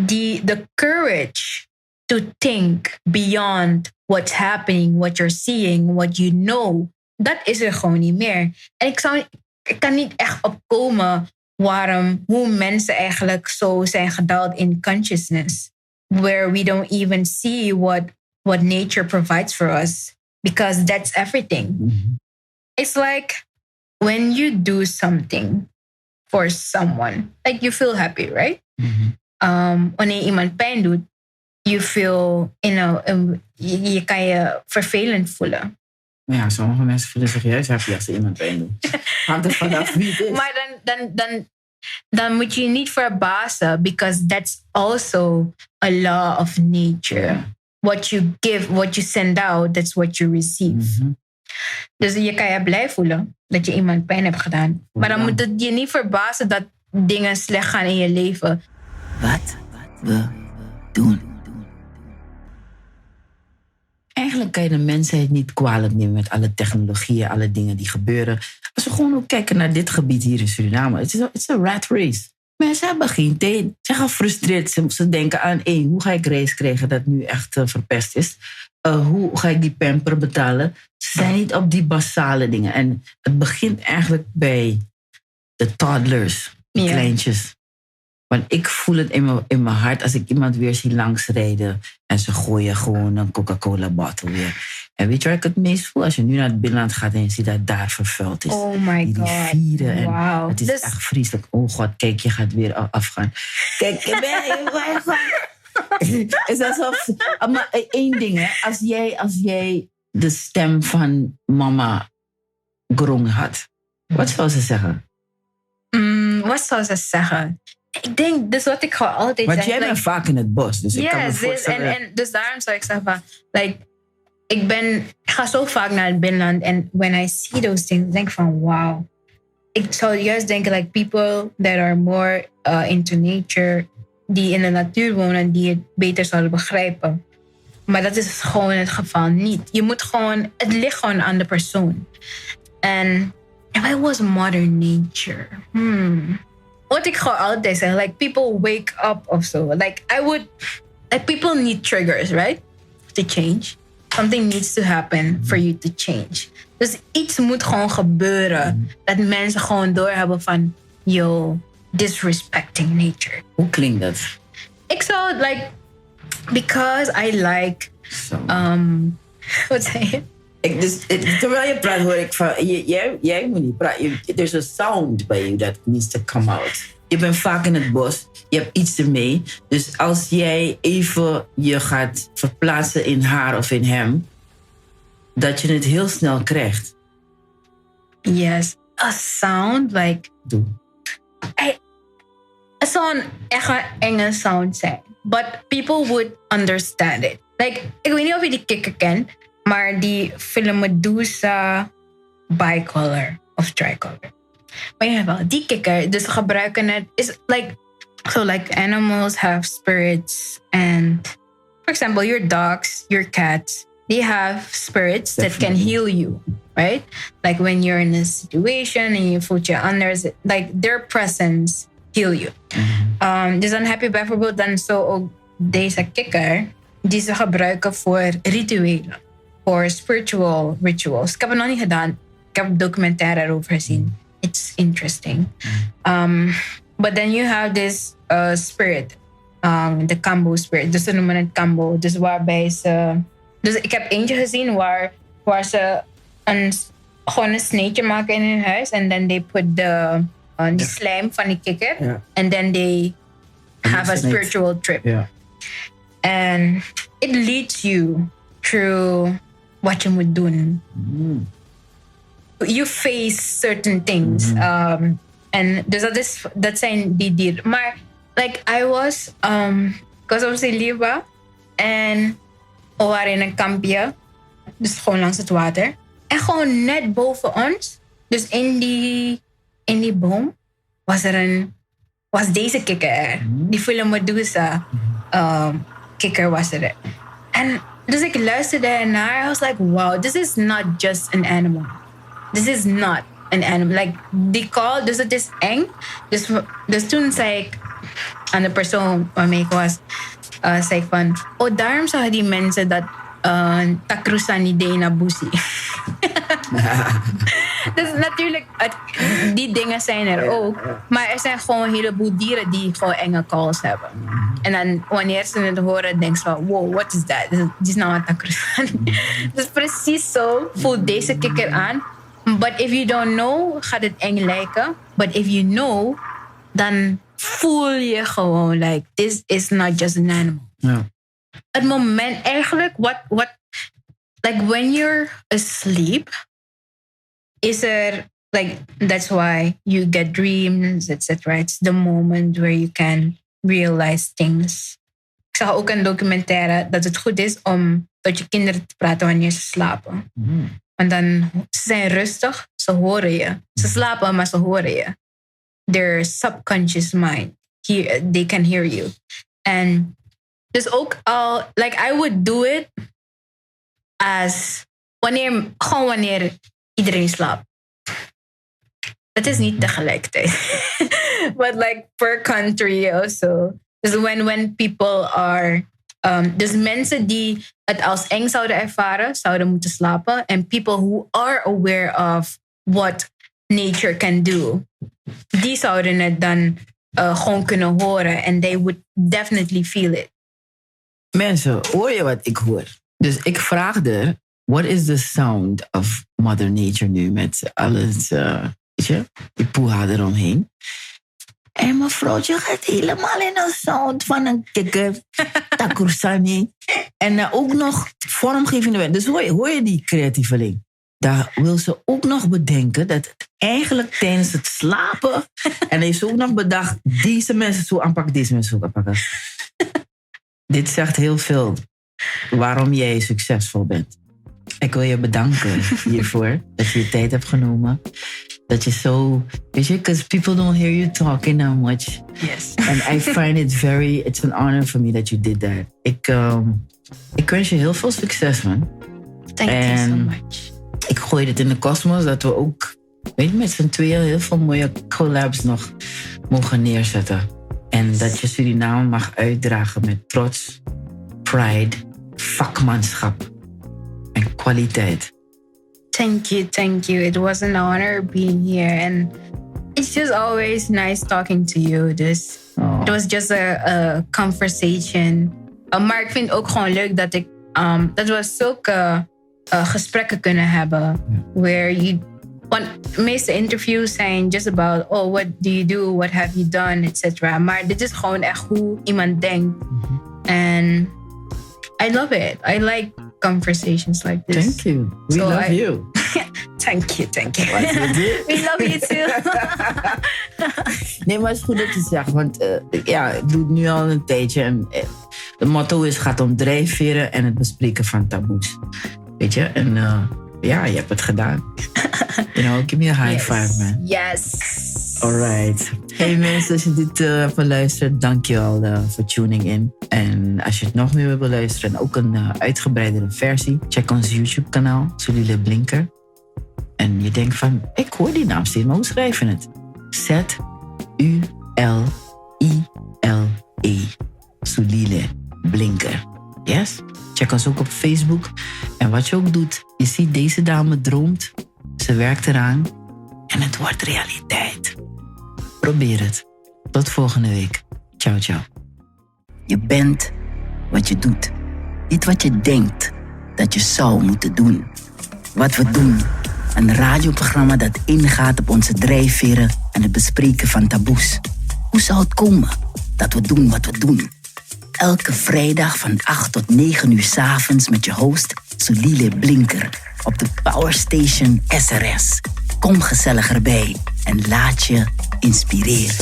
the courage to think beyond what's happening, what you're seeing, what you know, dat is er gewoon niet meer. En ik kan niet echt opkomen hoe mensen eigenlijk zo zijn gedaald in consciousness, where we don't even see what nature provides for us, because that's everything. It's like when you do something for someone, like you feel happy, right? Wanneer iemand pijn doet, you feel, je kan je vervelend voelen. Ja, sommige mensen voelen zich juist happy als ze iemand pijn doen. Hangt er vanaf wie het is. Maar dan moet je je niet verbazen, because that's also a law of nature. Yeah. What you give, what you send out, that's what you receive. Dus je kan je blij voelen dat je iemand pijn hebt gedaan. Maar dan moet het je niet verbazen dat dingen slecht gaan in je leven. Wat we doen. Eigenlijk kan je de mensheid niet kwalijk nemen met alle technologieën, alle dingen die gebeuren. Als we gewoon ook kijken naar dit gebied hier in Suriname. Het is een rat race. Mensen hebben geen tijd. Ze gaan gefrustreerd. Ze denken aan, hoe ga ik race krijgen dat nu echt verpest is? Hoe ga ik die pamper betalen? Ze zijn niet op die basale dingen. En het begint eigenlijk bij de toddlers, de kleintjes. Want ik voel het in mijn hart als ik iemand weer zie langsrijden en ze gooien gewoon een Coca-Cola bottle weer. En weet je waar ik het meest voel? Als je nu naar het binnenland gaat en je ziet dat daar vervuild is. Oh my God. Die vieren. En wow. het is echt vreselijk. Oh God, kijk, je gaat weer afgaan. Kijk, is alsof... Maar één ding, hè. Als jij de stem van mama Grong had, wat zou ze zeggen? Wat zou ze zeggen? Ik denk, dus wat ik gewoon altijd zeg. Maar jij bent vaak in het bos, dus ik kan me voorstellen. En dus daarom zou ik zeggen van, like, ik ga zo vaak naar het binnenland en when I see those things, denk ik van, wow. Ik zou juist denken, like, people that are more into nature, die in de natuur wonen, die het beter zouden begrijpen. Maar dat is gewoon het geval niet. Je moet gewoon, het ligt gewoon aan de persoon. En if I was modern nature, wat ik gewoon altijd zeg, like, people wake up of so. Like, people need triggers, right? To change. Something needs to happen for you to change. Dus iets moet gewoon gebeuren. Dat mensen gewoon doorhebben van, yo, disrespecting nature. Hoe klinkt dat? Ik zou, like, because I like, wat zei je? Terwijl je praat hoor ik van, jij moet niet praten. There's a sound by you that needs to come out. Je bent vaak in het bos, je hebt iets ermee. Dus als jij even je gaat verplaatsen in haar of in hem, dat je het heel snel krijgt. Yes, a sound like... Doe. Het zou een echt enge sound zijn. But people would understand it. Like, ik weet niet of je die kikker kent, maar die film Medusa, bicolor of tricolor. Maar in ieder geval, die kikker, dus ze gebruiken het, is like animals have spirits, and for example, your dogs, your cats, they have spirits that can heal you, right? Like when you're in a situation and you voelt je anders, like their presence heal you. Dus dan heb je bijvoorbeeld dan zo ook deze kikker die ze gebruiken voor rituelen, voor spiritual rituals. Ik heb het nog niet gedaan. Ik heb een documentaire erover gezien. It's interesting. But then you have this spirit, the Kambo spirit. Dus ze noemen het Kambo. Dus waarbij ze... Dus ik heb eentje gezien waar ze gewoon een sneetje maken in hun huis. En then they put die slijm van die kikker. Yeah. And then they have a spiritual trip. Yeah. And it leads you through wat je moet doen. You face certain things. En dus dat zijn die dieren. Maar like I was in Liba en we waren in een kampje, dus gewoon langs het water. En gewoon net boven ons, dus in die boom, was deze kikker er. Die Fulle Medusa kikker was er. En dus ik luisterde ernaar. I was like, wow, this is not just an animal. This is not an animal. Like, die call, dus het is eng. Dus toen zei ik aan de persoon waarmee ik was, zei ik van, daarom zagen die mensen dat takrusan idee na busi. Dus natuurlijk, die dingen zijn er ook. Maar er zijn gewoon een heleboel dieren die gewoon enge calls hebben. En dan wanneer ze het horen, denken ze van, wow, what is that? Dit is nou een takrusan. Dus precies zo voelt deze kikker aan. But if you don't know, gaat het eng lijken. But if you know, dan voel je gewoon, like, this is not just an animal. Yeah. Het moment eigenlijk, like when you're asleep, is er, like, that's why you get dreams, etc. It's the moment where you can realize things. Ik zag ook een documentaire dat het goed is om tot je kinderen te praten wanneer ze slapen. Want dan, ze zijn rustig, ze horen je. Ze slapen, maar ze horen je. Their subconscious mind, they can hear you. En dus ook al, like I would do it as wanneer iedereen slaapt. Het is niet tegelijkertijd. But like per country also. Dus when people are... dus mensen die het als eng zouden ervaren, zouden moeten slapen. And people who are aware of what nature can do, die zouden het dan gewoon kunnen horen. And they would definitely feel it. Mensen, hoor je wat ik hoor? Dus ik vraag er, what is the sound of Mother Nature nu met alles, weet je, die poeha eromheen? En mevrouwtje gaat helemaal in een sound van een kikker, takursani. En ook nog vormgevende. Dus hoor je die creatieveling? Daar wil ze ook nog bedenken dat het eigenlijk tijdens het slapen... en heeft ze ook nog bedacht, deze mensen zo aanpakken, deze mensen zo aanpakken. Dit zegt heel veel waarom jij succesvol bent. Ik wil je bedanken hiervoor, dat je tijd hebt genomen. Dat je zo, weet je, because people don't hear you talking that much. Yes. And I find it's an honor for me that you did that. Ik wens je heel veel succes, man. Thank you so much. Ik gooi dit in de kosmos, dat we ook, weet je, met z'n tweeën heel veel mooie collabs nog mogen neerzetten. En dat je Suriname mag uitdragen met trots, pride, vakmanschap en kwaliteit. Thank you. It was an honor being here. And it's just always nice talking to you. Dus it was just a conversation. Maar ik vind het ook gewoon leuk dat dat we zulke gesprekken kunnen hebben. Where want de meeste interviews zijn just about, what do you do? What have you done? Etc. Maar dit is gewoon echt hoe iemand denkt. And I love it. I like conversations like this. Thank you. We love you. Thank you. We love you too. Nee, maar het is goed dat je zegt. Want ik doe het nu al een tijdje. En de motto gaat om drijfveren en het bespreken van taboes. Weet je? En Ja, je hebt het gedaan. Give me a high five, man. Yes. Alright. Hey mensen, als je dit hebt beluisterd, dankjewel voor tuning in. En als je het nog meer wil beluisteren en ook een uitgebreidere versie, check ons YouTube kanaal, Zᴜʟɪᴏ Blinker. En je denkt van, ik hoor die naam steeds, maar hoe schrijf je het? Z-U-L-I-L-E. Zᴜʟɪᴏ Blinker. Yes? Check ons ook op Facebook. En wat je ook doet, je ziet deze dame droomt, ze werkt eraan en het wordt realiteit. Probeer het. Tot volgende week. Ciao, ciao. Je bent wat je doet. Niet wat je denkt dat je zou moeten doen. Wat we doen. Een radioprogramma dat ingaat op onze drijfveren en het bespreken van taboes. Hoe zou het komen dat we doen wat we doen? Elke vrijdag van 8 tot 9 uur 's avonds met je host Zᴜʟɪᴏ Blinker op de Power Station SRS. Kom gezellig erbij en laat je inspireren.